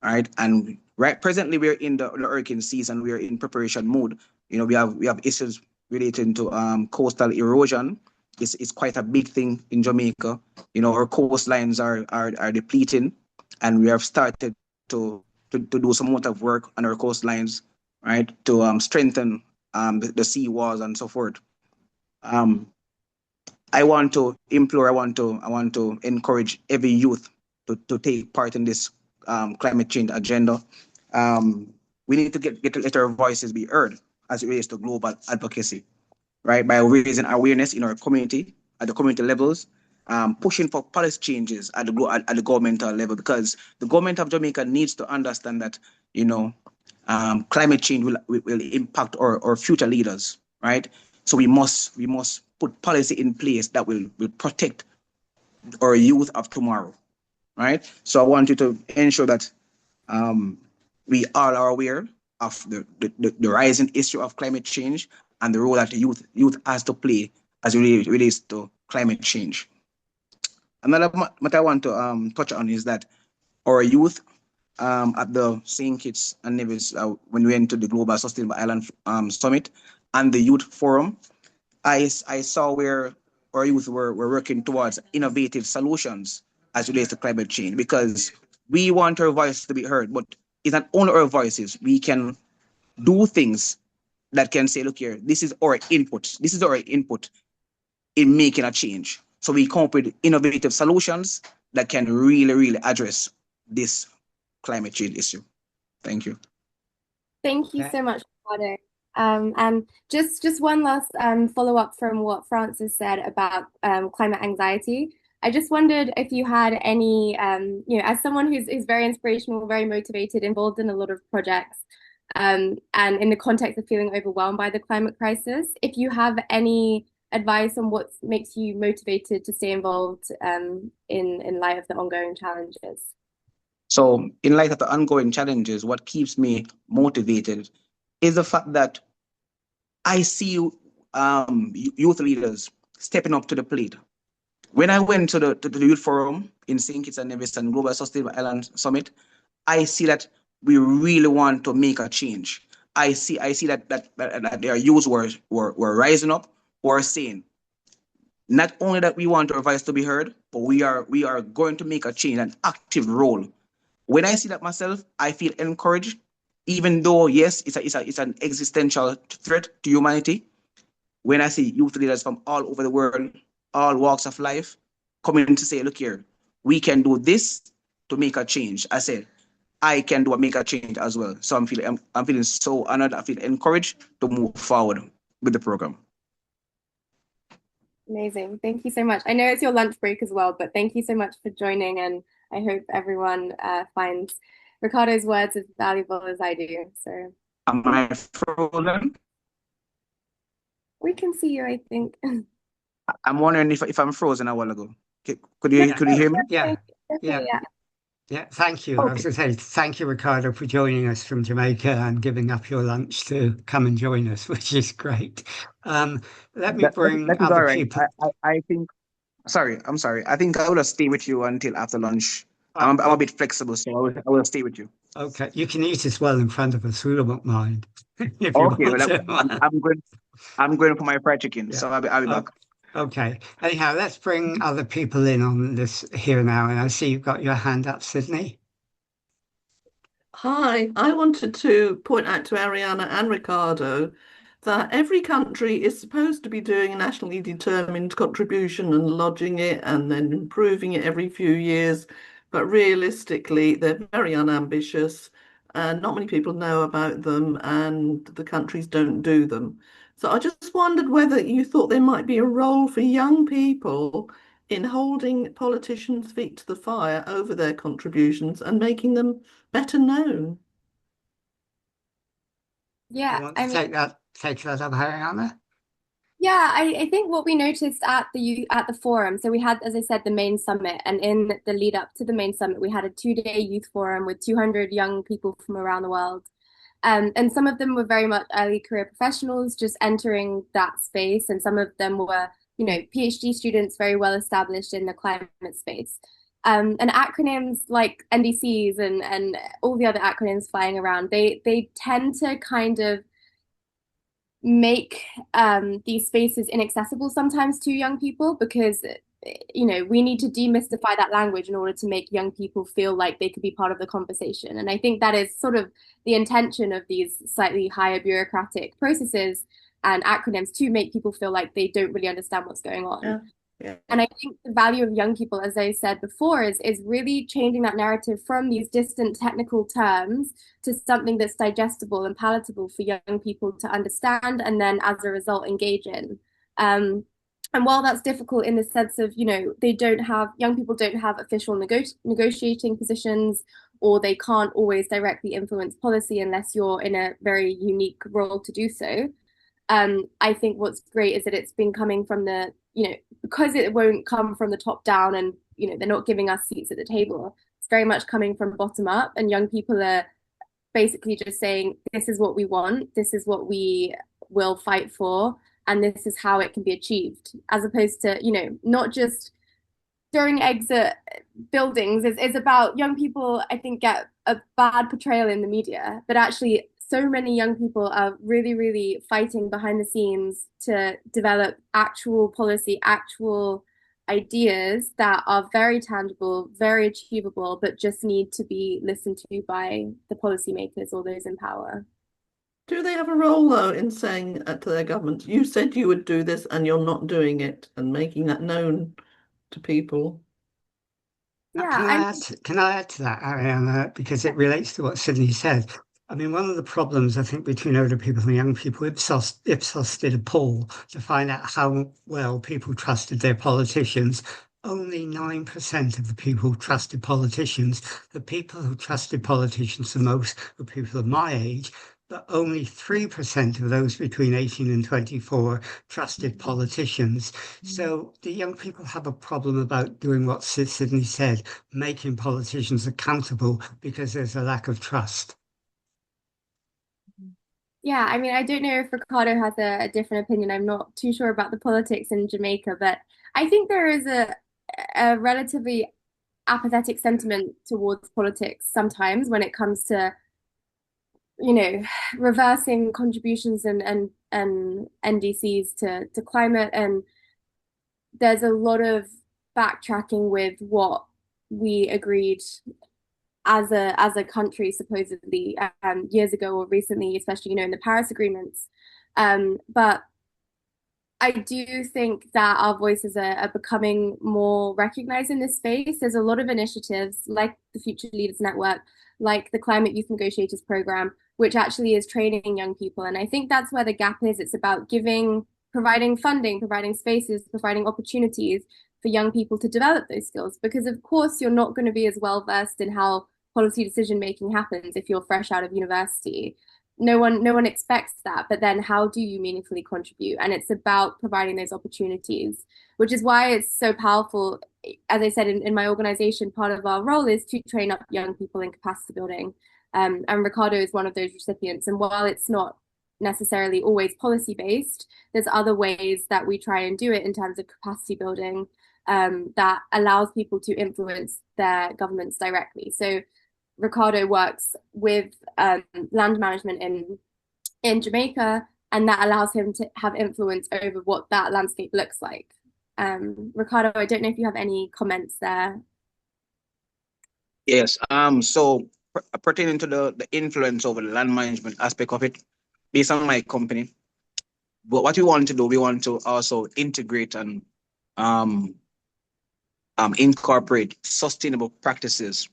Speaker 10: Right? And presently we're in the hurricane season. We are in preparation mode. We have issues relating to coastal erosion. It's quite a big thing in Jamaica. Our coastlines are depleting, and we have started to do some amount of work on our coastlines, right, to strengthen the sea walls and so forth. I want to encourage every youth to take part in this climate change agenda. We need to let our voices be heard as it relates to global advocacy, right? By raising awareness in our community at the community levels, pushing for policy changes at the governmental level, because the government of Jamaica needs to understand that climate change will impact our future leaders, right? So we must put policy in place that will protect our youth of tomorrow, right? So I want you to ensure that we all are aware of the rising issue of climate change and the role that the youth has to play as it relates to climate change. Another matter I want to touch on is that our youth at the St. Kitts and Nevis, when we went to the Global Sustainable Island Summit and the Youth Forum, I saw where our youth were working towards innovative solutions as it relates to climate change, because we want our voice to be heard, but it's not only our voices. We can do things that can say, look here, this is our input. This is our input in making a change. So we come up with innovative solutions that can really, really address this climate change issue. Thank you.
Speaker 9: Thank you so much, Ricardo. And just one last follow-up from what Francis said about climate anxiety. I just wondered if you had any, as someone who's very inspirational, very motivated, involved in a lot of projects, and in the context of feeling overwhelmed by the climate crisis, if you have any advice on what makes you motivated to stay involved in light of the ongoing challenges.
Speaker 10: So in light of the ongoing challenges, what keeps me motivated is the fact that I see youth leaders stepping up to the plate. When I went to the Youth Forum in St. Kitts and Nevis and Global Sustainable Island Summit, I see that we really want to make a change. I see that their youths were rising up, were saying, not only that we want our voice to be heard, but we are going to make a change, an active role. When I see that myself, I feel encouraged, even though, yes, it's an existential threat to humanity. When I see youth leaders from all over the world, all walks of life, coming to say, look here, we can do this to make a change. I said, I can make a change as well. So I'm feeling so honored. I feel encouraged to move forward with the program.
Speaker 9: Amazing. Thank you so much. I know it's your lunch break as well, but thank you so much for joining, and I hope everyone finds Ricardo's words as valuable as I do. So
Speaker 10: am I frozen?
Speaker 9: We can see you, I think.
Speaker 10: I'm wondering if I'm frozen a while ago. Could you hear me?
Speaker 1: Yeah. Thank you. I was going to say thank you, Ricardo, for joining us from Jamaica and giving up your lunch to come and join us, which is great. Let me bring other people.
Speaker 10: I think. Sorry, I'm sorry. I think I will stay with you until after lunch. I'm a bit flexible, so I will stay with you.
Speaker 1: Okay, you can eat as well in front of us. We won't mind. If you
Speaker 10: Okay,
Speaker 1: want to.
Speaker 10: I'm going for my fried chicken, so I'll be back.
Speaker 1: Okay. Anyhow, let's bring other people in on this here now. And I see you've got your hand up, Sydney.
Speaker 4: Hi, I wanted to point out to Ariana and Ricardo that every country is supposed to be doing a nationally determined contribution and lodging it and then improving it every few years. But realistically, they're very unambitious and not many people know about them, and the countries don't do them. So I just wondered whether you thought there might be a role for young people in holding politicians' feet to the fire over their contributions and making them better known.
Speaker 9: Yeah,
Speaker 1: You want
Speaker 9: I
Speaker 1: to
Speaker 9: mean,
Speaker 1: take that up, Ariana?
Speaker 9: yeah, I think what we noticed at the forum, so we had, as I said, the main summit, and in the lead up to the main summit, we had a 2-day youth forum with 200 young people from around the world. And some of them were very much early career professionals just entering that space, and some of them were, you know, PhD students very well established in the climate space. And acronyms like NDCs and all the other acronyms flying around, they tend to kind of make these spaces inaccessible sometimes to young people because you know we need to demystify that language in order to make young people feel like they could be part of the conversation. And I think that is sort of the intention of these slightly higher bureaucratic processes and acronyms, to make people feel like they don't really understand what's going on.
Speaker 4: Yeah. Yeah.
Speaker 9: And I think the value of young people, as I said before, is really changing that narrative from these distant technical terms to something that's digestible and palatable for young people to understand and then as a result engage in. And while that's difficult in the sense of, you know, young people don't have official negotiating positions, or they can't always directly influence policy unless you're in a very unique role to do so. I think what's great is that it's been coming from the, you know, because it won't come from the top down and, you know, they're not giving us seats at the table. It's very much coming from bottom up, and young people are basically just saying, this is what we want, this is what we will fight for, and this is how it can be achieved, as opposed to, you know, not just throwing eggs at buildings. Is about young people, I think, get a bad portrayal in the media, but actually so many young people are really, really fighting behind the scenes to develop actual policy, actual ideas that are very tangible, very achievable, but just need to be listened to by the policymakers or those in power.
Speaker 4: Do they have a role, though, in saying to their government, you said you would do this and you're not doing it, and making that known to people?
Speaker 9: Yeah,
Speaker 1: Can I add to that, Ariana, because it relates to what Sydney said. I mean, one of the problems I think between older people and young people, Ipsos did a poll to find out how well people trusted their politicians. Only 9% of the people trusted politicians. The people who trusted politicians the most were people of my age, but only 3% of those between 18 and 24 trusted politicians. So the young people have a problem about doing what Sydney said, making politicians accountable, because there's a lack of trust.
Speaker 9: Yeah, I mean, I don't know if Ricardo has a different opinion. I'm not too sure about the politics in Jamaica, but I think there is a relatively apathetic sentiment towards politics sometimes when it comes to, you know, reversing contributions and NDCs to climate. And there's a lot of backtracking with what we agreed as a country supposedly years ago or recently, especially, you know, in the Paris agreements. But I do think that our voices are becoming more recognized in this space. There's a lot of initiatives like the Future Leaders Network, like the Climate Youth Negotiators Program, which actually is training young people. And I think that's where the gap is. It's about providing funding, providing spaces, providing opportunities for young people to develop those skills. Because of course, you're not going to be as well versed in how policy decision making happens if you're fresh out of university. No one expects that, but then how do you meaningfully contribute? And it's about providing those opportunities, which is why it's so powerful. As I said, in my organization, part of our role is to train up young people in capacity building. And Ricardo is one of those recipients. And while it's not necessarily always policy based, there's other ways that we try and do it in terms of capacity building that allows people to influence their governments directly. So Ricardo works with land management in Jamaica, and that allows him to have influence over what that landscape looks like. Ricardo, I don't know if you have any comments there.
Speaker 10: Yes. So pertaining to the influence over the land management aspect of it, based on my company, but what we want to do, we want to also integrate and incorporate sustainable practices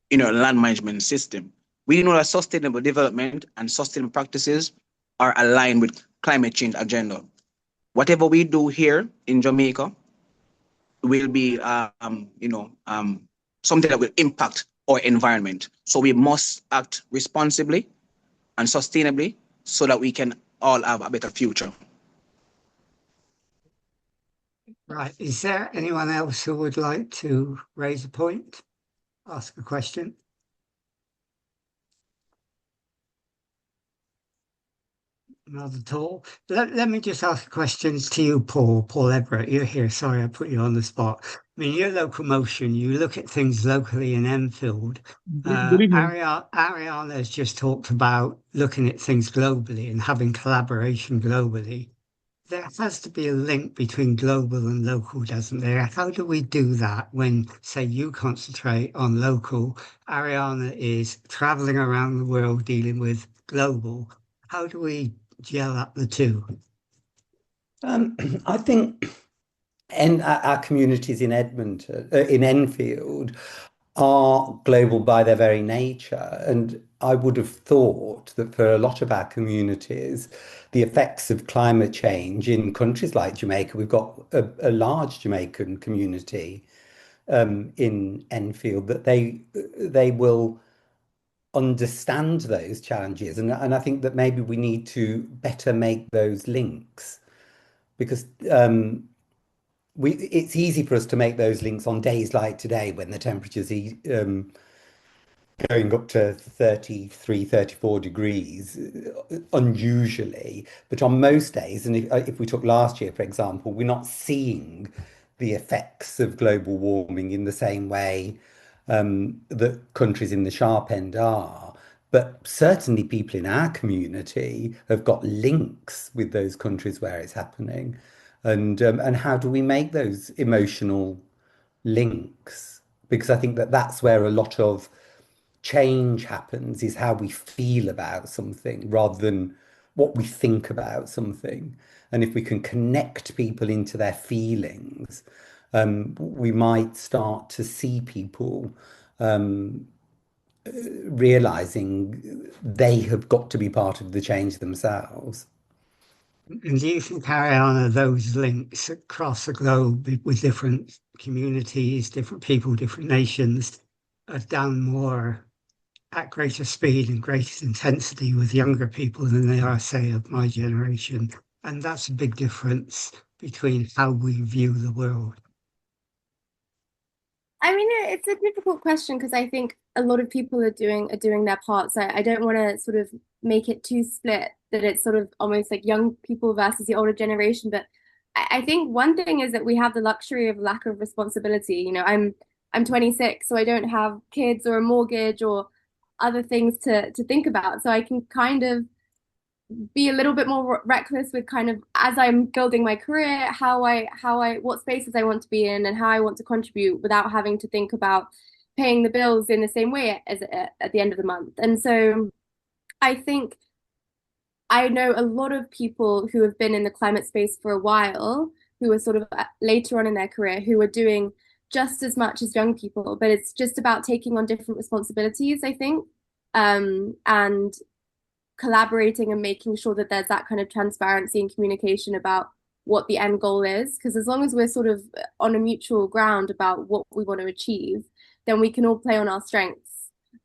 Speaker 10: in our land management system. We know that sustainable development and sustainable practices are aligned with climate change agenda. Whatever we do here in Jamaica will be, something that will impact our environment. So we must act responsibly and sustainably so that we can all have a better future.
Speaker 1: Right. Is there anyone else who would like to raise a point, ask a question? Not at all. Let me just ask questions to you, Paul Everett. You're here. Sorry, I put you on the spot. I mean, your locomotion, you look at things locally in Enfield.
Speaker 11: Good evening.
Speaker 1: Ariana has just talked about looking at things globally and having collaboration globally. There has to be a link between global and local, doesn't there? How do we do that when, say, you concentrate on local, Ariana is traveling around the world dealing with global? How do we gel up the two?
Speaker 12: I think our communities in Edmonton, in Enfield, are global by their very nature. And I would have thought that for a lot of our communities, the effects of climate change in countries like Jamaica, we've got a large Jamaican community in Enfield, that they will understand those challenges. And I think that maybe we need to better make those links, because it's easy for us to make those links on days like today when the temperature's going up to 33, 34 degrees, unusually. But on most days, and if we took last year, for example, we're not seeing the effects of global warming in the same way that countries in the sharp end are. But certainly people in our community have got links with those countries where it's happening. And how do we make those emotional links? Because I think that that's where a lot of change happens, is how we feel about something rather than what we think about something. And if we can connect people into their feelings, we might start to see people realizing they have got to be part of the change themselves.
Speaker 1: And do you think, Ariana, those links across the globe with different communities, different people, different nations are done more at greater speed and greater intensity with younger people than they are, say, of my generation? And that's a big difference between how we view the world.
Speaker 9: I mean, it's a difficult question because I think a lot of people are doing their part. So I don't want to sort of make it too split that it's sort of almost like young people versus the older generation. But I think one thing is that we have the luxury of lack of responsibility. You know, I'm 26, so I don't have kids or a mortgage or other things to think about. So I can kind of be a little bit more reckless with kind of, as I'm building my career, what spaces I want to be in and how I want to contribute without having to think about paying the bills in the same way as at the end of the month. And so I think I know a lot of people who have been in the climate space for a while, who are sort of later on in their career, who are doing just as much as young people, but it's just about taking on different responsibilities, I think, and collaborating and making sure that there's that kind of transparency and communication about what the end goal is. Because as long as we're sort of on a mutual ground about what we want to achieve, then we can all play on our strengths.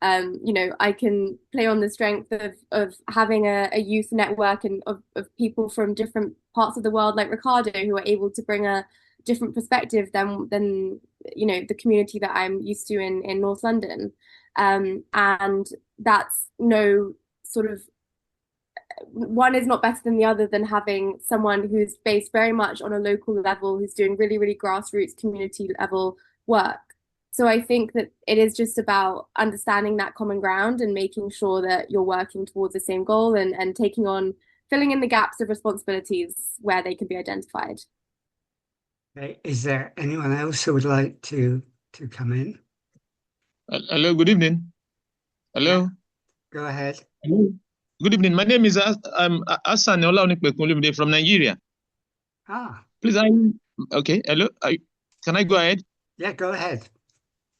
Speaker 9: You know, I can play on the strength of having a youth network and of people from different parts of the world, like Ricardo, who are able to bring a different perspective than you know, the community that I'm used to in North London. And that's no sort of, one is not better than the other than having someone who's based very much on a local level, who's doing really, really grassroots community level work. So I think that it is just about understanding that common ground and making sure that you're working towards the same goal and taking on, filling in the gaps of responsibilities where they can be identified.
Speaker 1: Okay. Is there anyone else who would like to come in?
Speaker 11: Hello, good evening. Hello.
Speaker 1: Yeah. Go ahead.
Speaker 11: Hello. Good evening. My name is Hassan Olaonipekun from Nigeria. Please, okay. Hello. Can I go ahead?
Speaker 1: Yeah, go ahead.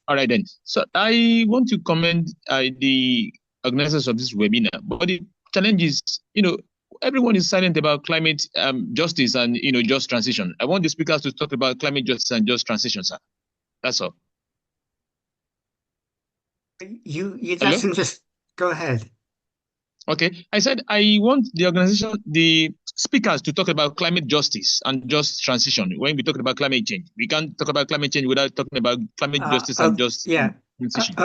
Speaker 11: All right then. So I want to commend the organizers of this webinar. But the challenge is, you know, everyone is silent about climate justice and just transition. I want the speakers to talk about climate justice and just transition, sir. That's all.
Speaker 1: You
Speaker 11: Hello?
Speaker 1: Justin, just go ahead.
Speaker 11: Okay, I said I want the speakers to talk about climate justice and just transition. When we talk about climate change, we can't talk about climate change without talking about climate justice and just transition.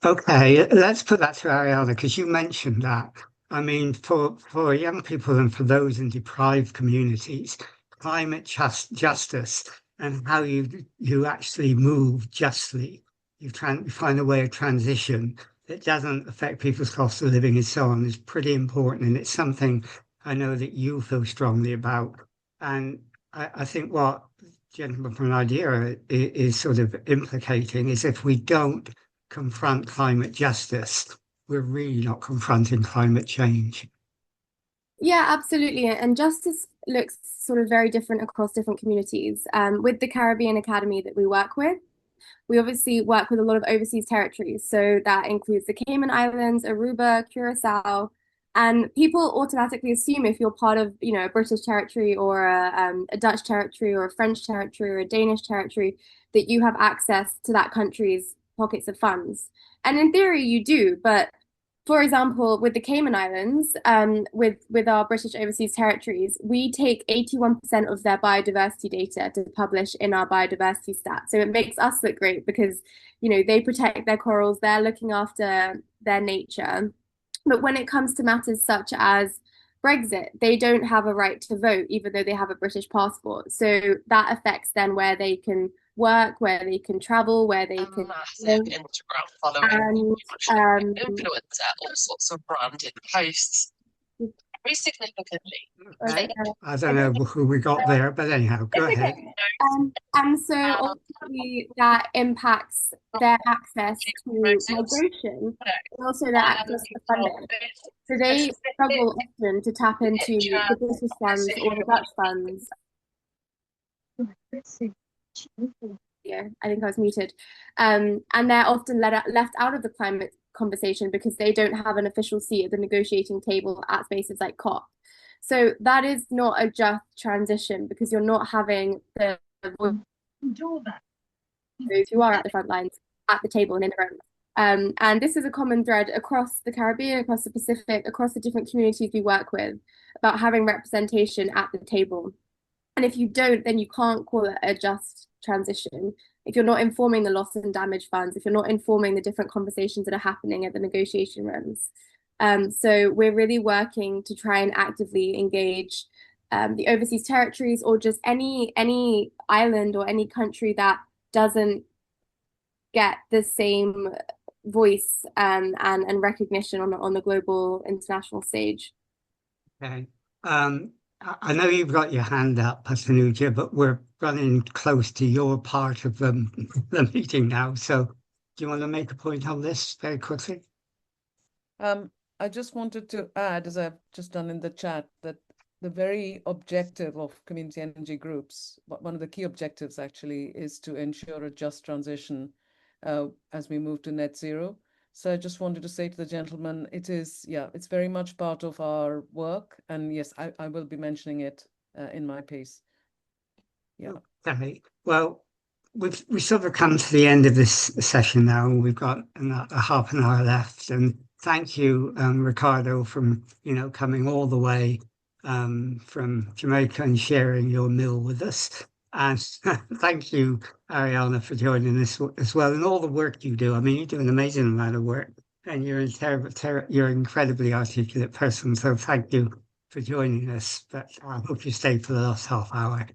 Speaker 1: Okay, let's put that to Ariana because you mentioned that. I mean, for young people and for those in deprived communities, climate justice and how you actually move justly, you find a way of transition that doesn't affect people's cost of living and so on is pretty important, and it's something I know that you feel strongly about. And I think what gentleman from Nigeria is sort of implicating is if we don't confront climate justice, we're really not confronting climate change.
Speaker 9: Yeah, absolutely. And justice looks sort of very different across different communities. With the Caribbean Academy that we work with, we obviously work with a lot of overseas territories. So that includes the Cayman Islands, Aruba, Curacao. And people automatically assume if you're part of, a British territory or a Dutch territory or a French territory or a Danish territory, that you have access to that country's pockets of funds. And in theory, you do. But for example, with the Cayman Islands, with our British overseas territories, we take 81% of their biodiversity data to publish in our biodiversity stat. So it makes us look great because, they protect their corals, they're looking after their nature. But when it comes to matters such as Brexit, they don't have a right to vote, even though they have a British passport. So that affects then where they can work, where they can travel, where they can live.
Speaker 13: Instagram following,
Speaker 9: And
Speaker 13: influencer, all sorts of branded posts, very significantly.
Speaker 1: Okay. I don't know who we got there, but anyhow, go ahead.
Speaker 9: And so obviously that impacts their access to migration and also their access to funding. So they struggle often to tap into the British funds or the Dutch funds. Yeah, I think I was muted. And they're often left out of the climate conversation because they don't have an official seat at the negotiating table at spaces like COP. So that is not a just transition because you're not having the voice those who are at the front lines at the table and in the room. And this is a common thread across the Caribbean, across the Pacific, across the different communities we work with about having representation at the table. And if you don't, then you can't call it a just transition. If you're not informing the loss and damage funds, if you're not informing the different conversations that are happening at the negotiation rooms. So we're really working to try and actively engage the overseas territories or just any island or any country that doesn't get the same voice and recognition on the global international stage.
Speaker 1: Okay. I know you've got your hand up, Pasanuja, but we're running close to your part of the meeting now. So do you want to make a point on this very quickly?
Speaker 5: I just wanted to add, as I've just done in the chat, that the very objective of community energy groups, one of the key objectives actually, is to ensure a just transition as we move to net zero. So I just wanted to say to the gentleman, it's very much part of our work. And yes, I will be mentioning it in my piece. Yeah.
Speaker 1: Okay. Well, we've sort of come to the end of this session now. We've got a half an hour left. And thank you, Ricardo, from coming all the way from Jamaica and sharing your meal with us. And thank you, Ariana, for joining us as well, and all the work you do. I mean, you do an amazing amount of work, and you're an incredibly articulate person. So thank you for joining us. But I hope you stay for the last half hour.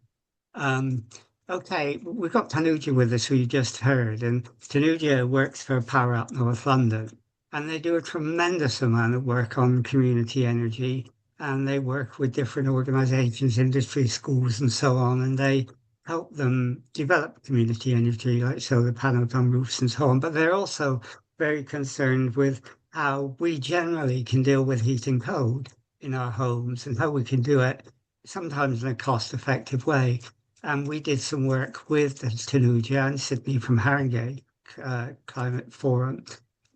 Speaker 1: Okay, we've got Tanuja with us, who you just heard, and Tanuja works for Power Up North London, and they do a tremendous amount of work on community energy, and they work with different organisations, industry, schools, and so on, and they help them develop community energy, like solar panels on roofs and so on. But they're also very concerned with how we generally can deal with heat and cold in our homes and how we can do it sometimes in a cost-effective way. And we did some work with Tanuja and Sydney from Haringey Climate Forum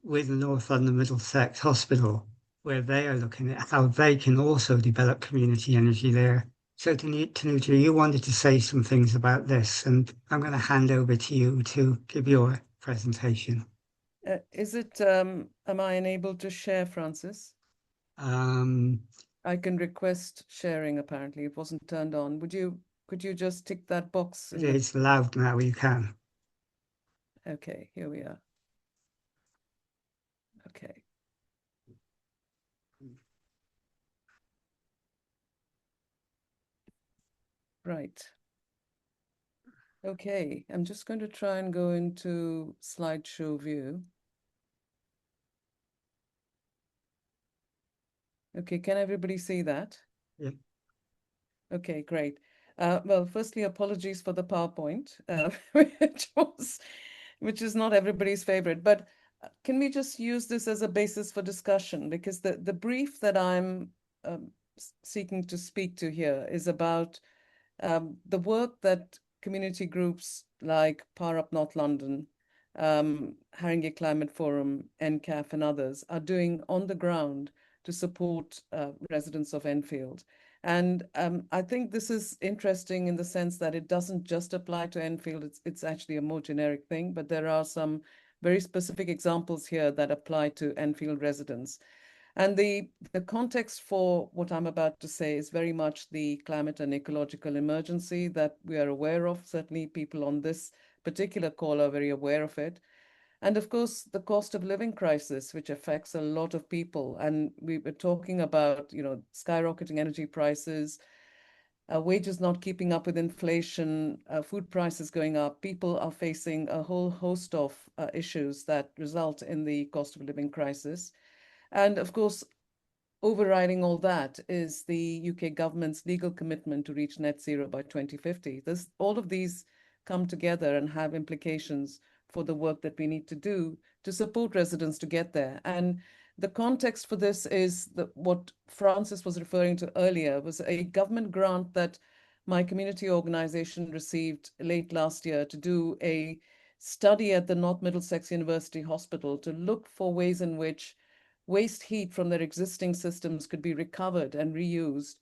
Speaker 1: with the North London Middlesex Hospital. where they are looking at how they can also develop community energy there. So Tanuja, you wanted to say some things about this, and I'm going to hand over to you to give your presentation.
Speaker 5: Am I enabled to share, Francis? I can request sharing, apparently. It wasn't turned on. Could you just tick that box?
Speaker 1: It's loud now, you can.
Speaker 5: Okay, here we are. Okay. Right. Okay, I'm just going to try and go into slideshow view. Okay, can everybody see that?
Speaker 1: Yeah.
Speaker 5: Okay, great. Well, firstly, apologies for the PowerPoint, which is not everybody's favorite, but can we just use this as a basis for discussion? Because the brief that I'm seeking to speak to here is about the work that community groups like Power Up North London, Haringey Climate Forum, EnCaf, and others are doing on the ground to support residents of Enfield. And I think this is interesting in the sense that it doesn't just apply to Enfield. It's actually a more generic thing, but there are some very specific examples here that apply to Enfield residents. And the context for what I'm about to say is very much the climate and ecological emergency that we are aware of. Certainly people on this particular call are very aware of it. And of course, the cost of living crisis, which affects a lot of people. And we were talking about, skyrocketing energy prices, wages not keeping up with inflation, food prices going up. People are facing a whole host of issues that result in the cost of living crisis. And of course, overriding all that is the UK government's legal commitment to reach net zero by 2050. All of these come together and have implications for the work that we need to do to support residents to get there. And the context for this is what Francis was referring to earlier was a government grant that my community organization received late last year to do a study at the North Middlesex University Hospital to look for ways in which waste heat from their existing systems could be recovered and reused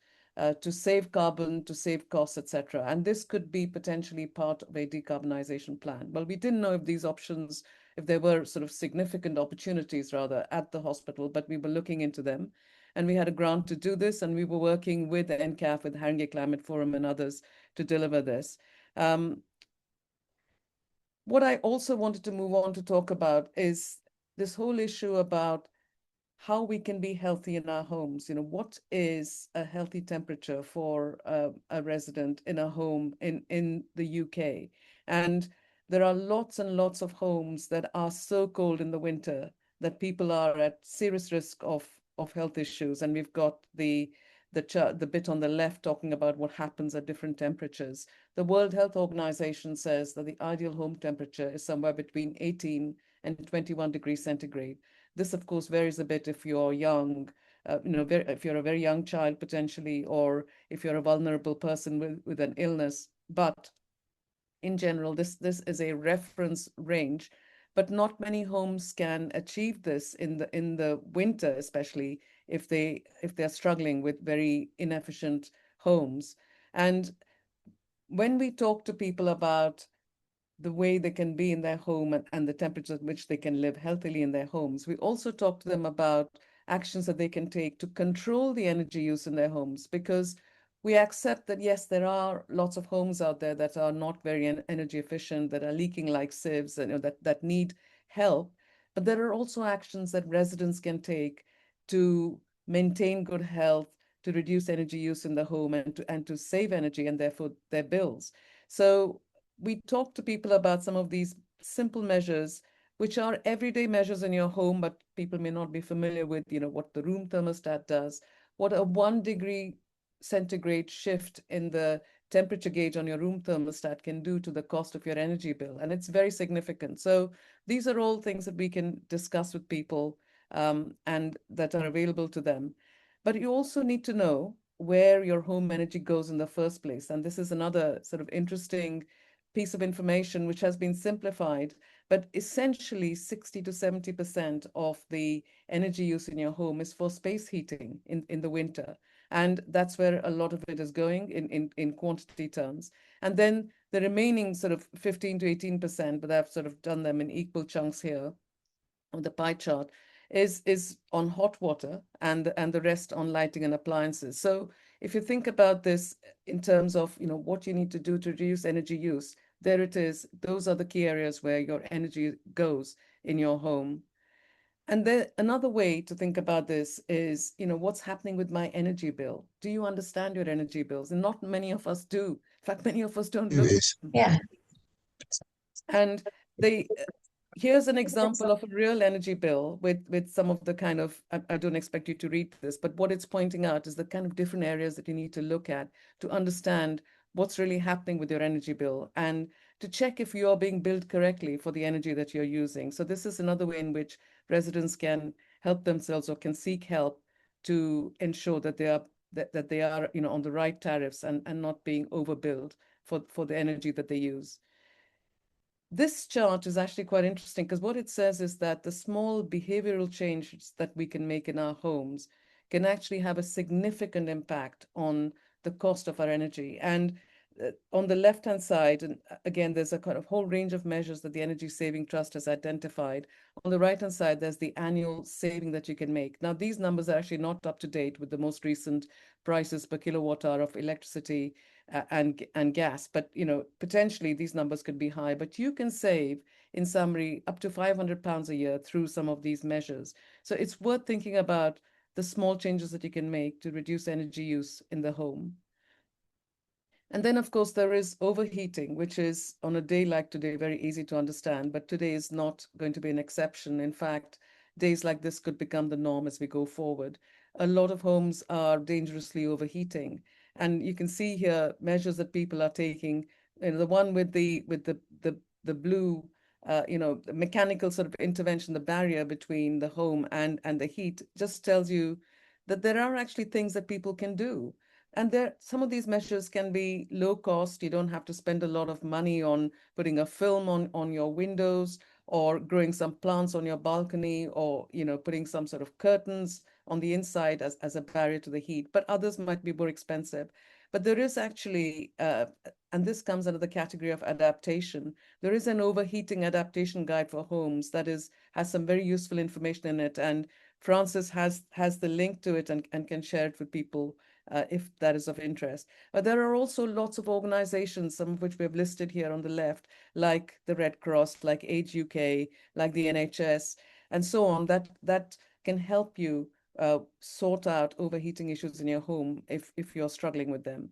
Speaker 5: to save carbon, to save costs, etc. And this could be potentially part of a decarbonization plan. Well, we didn't know if these options, if there were sort of significant opportunities rather at the hospital, but we were looking into them. And we had a grant to do this, and we were working with EnCaf, with Haringey Climate Forum and others to deliver this. What I also wanted to move on to talk about is this whole issue about how we can be healthy in our homes. What is a healthy temperature for a resident in a home in the UK? And there are lots and lots of homes that are so cold in the winter that people are at serious risk of health issues. And we've got the bit on the left talking about what happens at different temperatures. The World Health Organization says that the ideal home temperature is somewhere between 18 and 21 degrees centigrade. This, of course, varies a bit if you're young, if you're a very young child potentially, or if you're a vulnerable person with an illness. But in general, this is a reference range. But not many homes can achieve this in the winter, especially if they're struggling with very inefficient homes. And when we talk to people about the way they can be in their home and the temperature at which they can live healthily in their homes, we also talk to them about actions that they can take to control the energy use in their homes, because we accept that, yes, there are lots of homes out there that are not very energy efficient, that are leaking like sieves, and that need help. But there are also actions that residents can take to maintain good health, to reduce energy use in the home, and to save energy and therefore their bills. So we talk to people about some of these simple measures, which are everyday measures in your home, but people may not be familiar with, what the room thermostat does, what a 1 degree centigrade shift in the temperature gauge on your room thermostat can do to the cost of your energy bill. And it's very significant. So these are all things that we can discuss with people and that are available to them. But you also need to know where your home energy goes in the first place. And this is another sort of interesting piece of information which has been simplified, but essentially 60 to 70% of the energy use in your home is for space heating in the winter. And that's where a lot of it is going in quantity terms. And then the remaining sort of 15 to 18%, but I've sort of done them in equal chunks here on the pie chart, is on hot water and the rest on lighting and appliances. So if you think about this in terms of, you know, what you need to do to reduce energy use, there it is. Those are the key areas where your energy goes in your home. And then another way to think about this is, you know, what's happening with my energy bill? Do you understand your energy bills? And not many of us do. In fact, many of us don't look at them.
Speaker 8: Yeah.
Speaker 5: And they here's an example of a real energy bill with some of the kind of, I don't expect you to read this, but what it's pointing out is the kind of different areas that you need to look at to understand what's really happening with your energy bill and to check if you are being billed correctly for the energy that you're using. So this is another way in which residents can help themselves or can seek help to ensure that they are, you know, on the right tariffs and not being overbilled for the energy that they use. This chart is actually quite interesting because what it says is that the small behavioral changes that we can make in our homes can actually have a significant impact on the cost of our energy. And on the left-hand side, and again, there's a kind of whole range of measures that the Energy Saving Trust has identified. On the right-hand side, there's the annual saving that you can make. Now, these numbers are actually not up to date with the most recent prices per kilowatt hour of electricity and gas, but you know, potentially these numbers could be high, but you can save, in summary, up to £500 a year through some of these measures. So it's worth thinking about the small changes that you can make to reduce energy use in the home. And then, of course, there is overheating, which is on a day like today, very easy to understand, but today is not going to be an exception. In fact, days like this could become the norm as we go forward. A lot of homes are dangerously overheating. And you can see here measures that people are taking. You know, the one with the blue, you know, the mechanical sort of intervention, the barrier between the home and the heat, just tells you that there are actually things that people can do. And some of these measures can be low cost. You don't have to spend a lot of money on putting a film on your windows or growing some plants on your balcony or, you know, putting some sort of curtains on the inside as a barrier to the heat. But others might be more expensive. But there is actually, and this comes under the category of adaptation, there is an overheating adaptation guide for homes that has some very useful information in it. And Francis has the link to it and can share it with people if that is of interest. But there are also lots of organizations, some of which we have listed here on the left, like the Red Cross, like Age UK, like the NHS, and so on, that can help you sort out overheating issues in your home if you're struggling with them.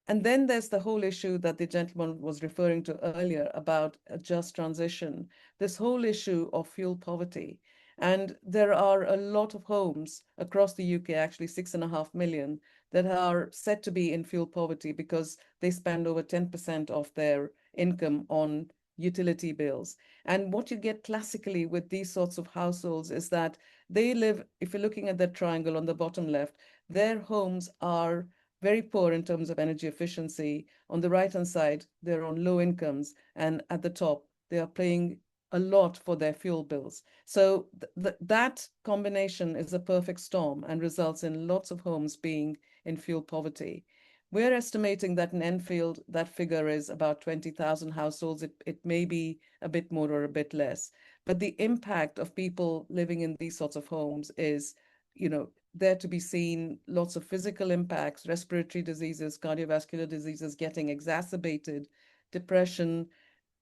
Speaker 5: And then there's the whole issue that the gentleman was referring to earlier about a just transition, this whole issue of fuel poverty. And there are a lot of homes across the UK, actually 6.5 million, that are said to be in fuel poverty because they spend over 10% of their income on utility bills. And what you get classically with these sorts of households is that they live, if you're looking at that triangle on the bottom left, their homes are very poor in terms of energy efficiency. On the right-hand side, they're on low incomes. And at the top, they are paying a lot for their fuel bills. So that combination is a perfect storm and results in lots of homes being in fuel poverty. We're estimating that in Enfield, that figure is about 20,000 households. It may be a bit more or a bit less. But the impact of people living in these sorts of homes is, you know, there to be seen. Lots of physical impacts, respiratory diseases, cardiovascular diseases getting exacerbated, depression,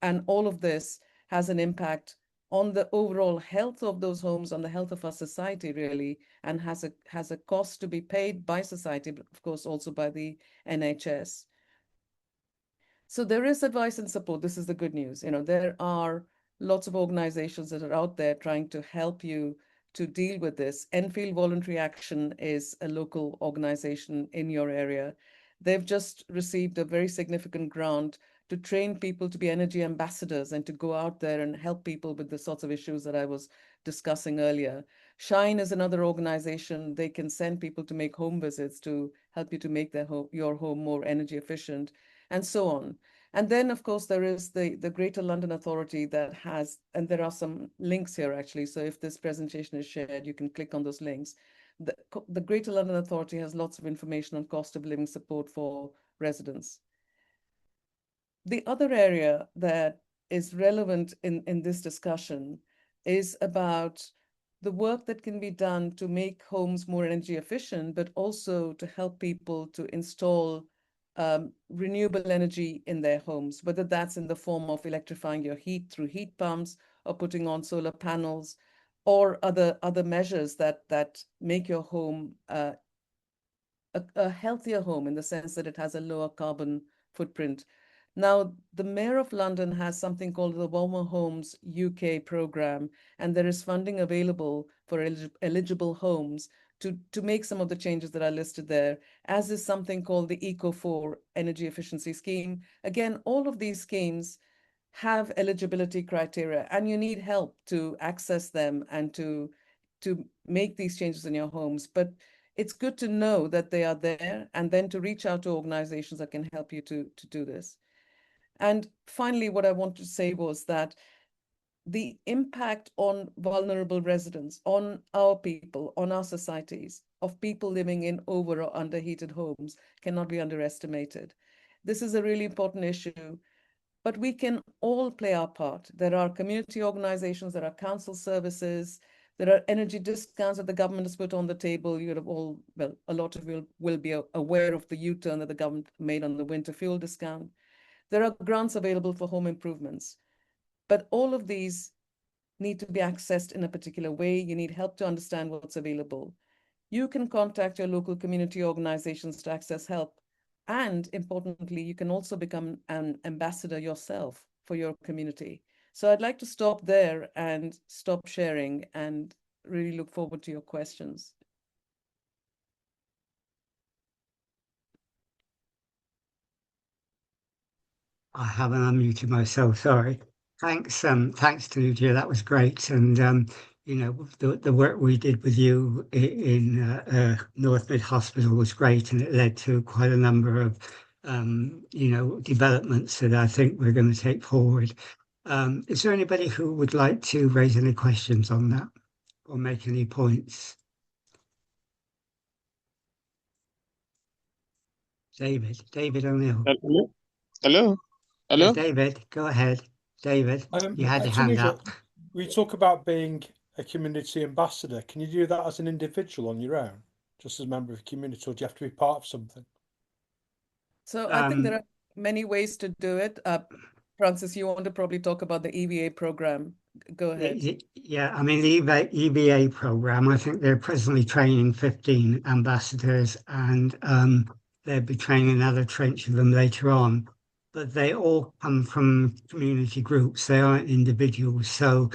Speaker 5: and all of this has an impact on the overall health of those homes, on the health of our society, really, and has a cost to be paid by society, but of course also by the NHS. So there is advice and support. This is the good news. You know, there are lots of organizations that are out there trying to help you to deal with this. Enfield Voluntary Action is a local organization in your area. They've just received a very significant grant to train people to be energy ambassadors and to go out there and help people with the sorts of issues that I was discussing earlier. Shine is another organization. They can send people to make home visits to help you to make your home more energy efficient, and so on. And then, of course, there is the Greater London Authority that has, and there are some links here actually. So if this presentation is shared, you can click on those links. The Greater London Authority has lots of information on cost of living support for residents. The other area that is relevant in this discussion is about the work that can be done to make homes more energy efficient, but also to help people to install renewable energy in their homes, whether that's in the form of electrifying your heat through heat pumps or putting on solar panels or other measures that make your home a healthier home in the sense that it has a lower carbon footprint. Now, the Mayor of London has something called the Warmer Homes UK program, and there is funding available for eligible homes to make some of the changes that are listed there, as is something called the Eco4 Energy Efficiency Scheme. Again, all of these schemes have eligibility criteria, and you need help to access them and to make these changes in your homes. But it's good to know that they are there and then to reach out to organizations that can help you to do this. And finally, what I want to say was that the impact on vulnerable residents, on our people, on our societies, of people living in over or underheated homes cannot be underestimated. This is a really important issue, but we can all play our part. There are community organizations, there are council services, there are energy discounts that the government has put on the table. You have all, well, a lot of you will be aware of the U-turn that the government made on the winter fuel discount. There are grants available for home improvements, but all of these need to be accessed in a particular way. You need help to understand what's available. You can contact your local community organizations to access help. And importantly, you can also become an ambassador yourself for your community. So I'd like to stop there and stop sharing and really look forward to your questions.
Speaker 1: I haven't unmuted myself, sorry. Thanks, Tanuja, that was great. And you know, the work we did with you in North Mid Hospital was great, and it led to quite a number of you know, developments that I think we're going to take forward. Is there anybody who would like to raise any questions on that or make any points? David O'Neill.
Speaker 11: Hello? Hello?
Speaker 1: Yes, David, go ahead. David, you had your hand up.
Speaker 6: We talk about being a community ambassador. Can you do that as an individual on your own, just as a member of a community, or do you have to be part of something?
Speaker 5: So I think there are many ways to do it. Francis, you want to probably talk about the EVA program. Go ahead.
Speaker 1: Yeah, I mean, the EVA program, I think they're presently training 15 ambassadors, and they'll be training another trench of them later on. But they all come from community groups. They aren't individuals. So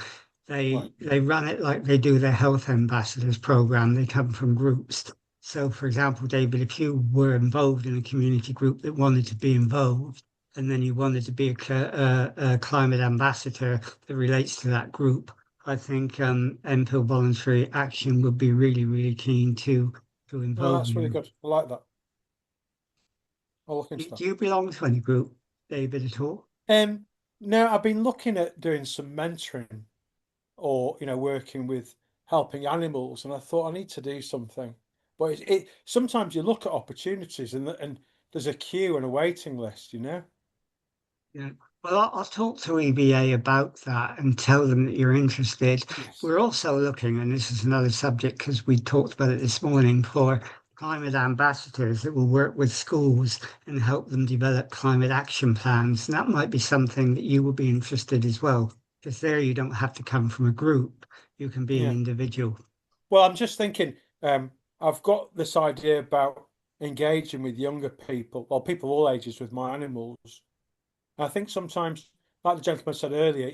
Speaker 1: they run it like they do their health ambassadors program. They come from groups. So, for example, David, if you were involved in a community group that wanted to be involved, and then you wanted to be a climate ambassador that relates to that group, I think Enfield Voluntary Action would be really, really keen to involve
Speaker 6: Oh, that's really
Speaker 1: you.
Speaker 6: good. I like that. I'll look into that.
Speaker 1: Do you belong to any group, David, at all?
Speaker 6: No, I've been looking at doing some mentoring or, you know, working with helping animals, and I thought I need to do something. But sometimes you look at opportunities and there's a queue and a waiting list, you know?
Speaker 1: Yeah. Well, I'll talk to EBA about that and tell them that you're interested.
Speaker 6: Yes.
Speaker 1: We're also looking, and this is another subject because we talked about it this morning, for climate ambassadors that will work with schools and help them develop climate action plans. And that might be something that you will be interested as well, because there you don't have to come from a group. You can be an individual.
Speaker 6: Well, I'm just thinking, I've got this idea about engaging with younger people, or people all ages, with my animals. I think sometimes, like the gentleman said earlier,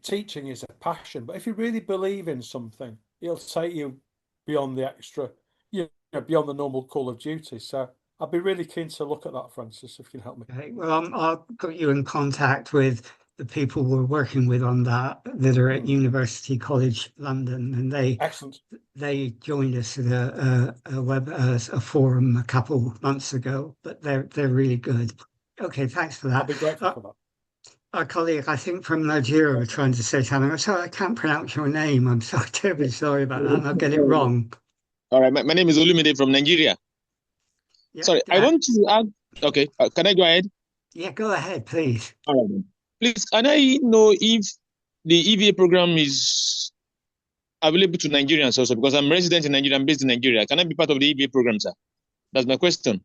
Speaker 6: teaching is a passion. But if you really believe in something, it'll take you beyond the extra, you know, beyond the normal call of duty. So I'd be really keen to look at that, Francis, if you can help me.
Speaker 1: Okay. Well, I'll put you in contact with the people we're working with on that are at University College London, and they joined us at a forum a couple months ago. But they're really good. Okay, thanks for
Speaker 6: I'll
Speaker 1: that.
Speaker 6: be grateful for that.
Speaker 1: Our colleague, I think from Nigeria, was trying to say something. I'm sorry, I can't pronounce your name. I'm so terribly sorry about that, and I'll get it wrong.
Speaker 11: All right, my name is Olumide from Nigeria.
Speaker 1: Yeah,
Speaker 11: Sorry, I want to add. Okay, can I go ahead?
Speaker 1: Yeah, go ahead, please.
Speaker 11: All right, then. Please, can I know if the EVA program is available to Nigerians also? Because I'm resident in Nigeria, I'm based in Nigeria. Can I be part of the EVA program, sir? That's my question.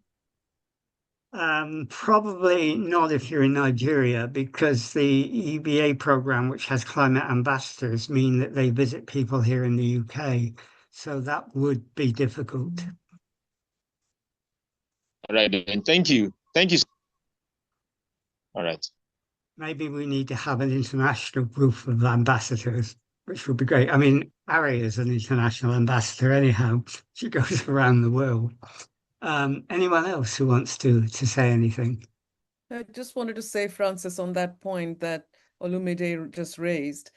Speaker 1: Probably not if you're in Nigeria, because the EBA program, which has climate ambassadors, mean that they visit people here in the UK. So that would be difficult.
Speaker 11: All right, then. Thank you. Thank you. All right.
Speaker 1: Maybe we need to have an international group of ambassadors, which would be great. I mean, Ari is an international ambassador anyhow. She goes around the world. Anyone else who wants to say anything?
Speaker 5: I just wanted to say, Francis, on that point that Olumide just raised,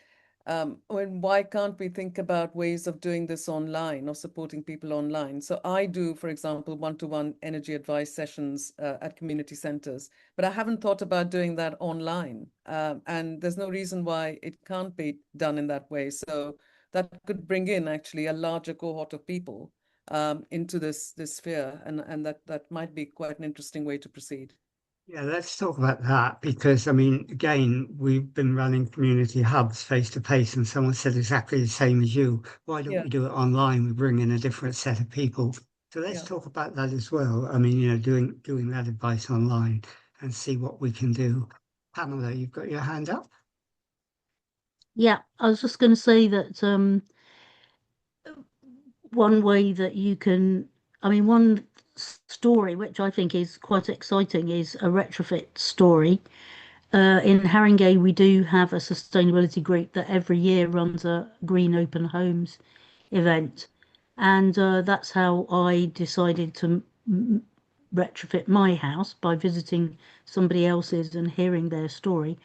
Speaker 5: why can't we think about ways of doing this online or supporting people online? So I do, for example, one-to-one energy advice sessions at community centers, but I haven't thought about doing that online. And there's no reason why it can't be done in that way. So that could bring in actually a larger cohort of people into this sphere, and that might be quite an interesting way to proceed.
Speaker 1: Yeah, let's talk about that because, I mean, again, we've been running community hubs face to face, and someone said exactly the same as you. Why don't
Speaker 5: Yeah.
Speaker 1: we do it online? We bring in a different set of people. So let's
Speaker 5: Yeah.
Speaker 1: talk about that as well. I mean, doing that advice online and see what we can do. Pamela, you've got your hand up.
Speaker 14: Yeah, I was just going to say that one way that you can, I mean, one story which I think is quite exciting is a retrofit story. In Haringey, we do have a sustainability group that every year runs a green open homes event. And that's how I decided to retrofit my house, by visiting somebody else's and hearing their story.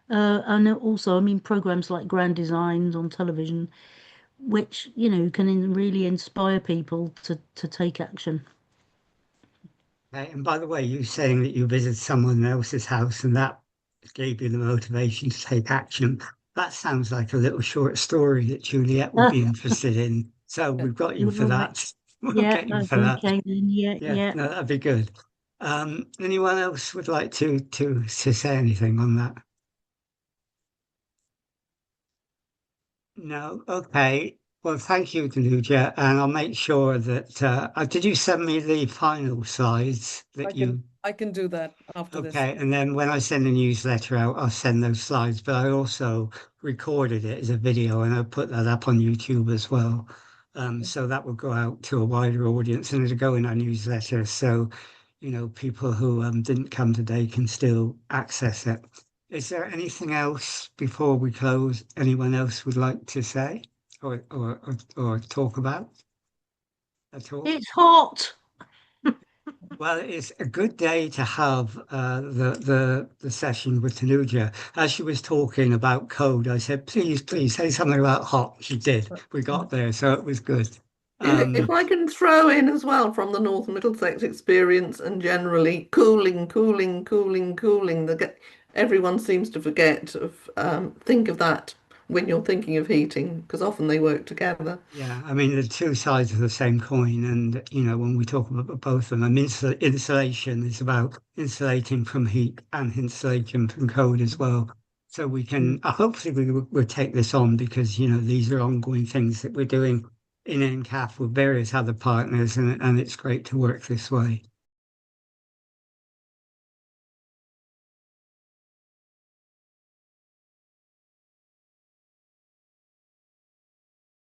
Speaker 14: And also, I mean, programs like Grand Designs on television, which, can really inspire people to take action.
Speaker 1: Okay, and by the way, you saying that you visited someone else's house and that gave you the motivation to take action. That sounds like a little short story that Juliet would be interested in. So we've got you for
Speaker 14: Right.
Speaker 1: that. We'll
Speaker 14: Yeah,
Speaker 1: get you for that.
Speaker 14: okay then. Yeah.
Speaker 1: No, that'd be good. Anyone else would like to say anything on that? No? Okay. Well, thank you, Danuja, and I'll make sure that did you send me the final slides that
Speaker 5: I can do that after this.
Speaker 1: Okay, and then when I send a newsletter out, I'll send those slides, but I also recorded it as a video and I'll put that up on YouTube as well. So that will go out to a wider audience and it'll go in our newsletter. So, people who didn't come today can still access it. Is there anything else before we close? Anyone else would like to say or talk about at all?
Speaker 14: It's hot.
Speaker 1: Well, it's a good day to have the session with Tanuja. As she was talking about code, I said, please say something about hot. She did. We got there, so it was good.
Speaker 4: If I can throw in as well from the North Middlesex experience and generally cooling. Everyone seems to forget of think of that when you're thinking of heating, because often they work together.
Speaker 1: Yeah, I mean, the two sides of the same coin. And, when we talk about both of them, insulation is about insulating from heat and insulation from cold as well. So we can, hopefully we'll take this on because, these are ongoing things that we're doing in EnCaf with various other partners, and it's great to work this way.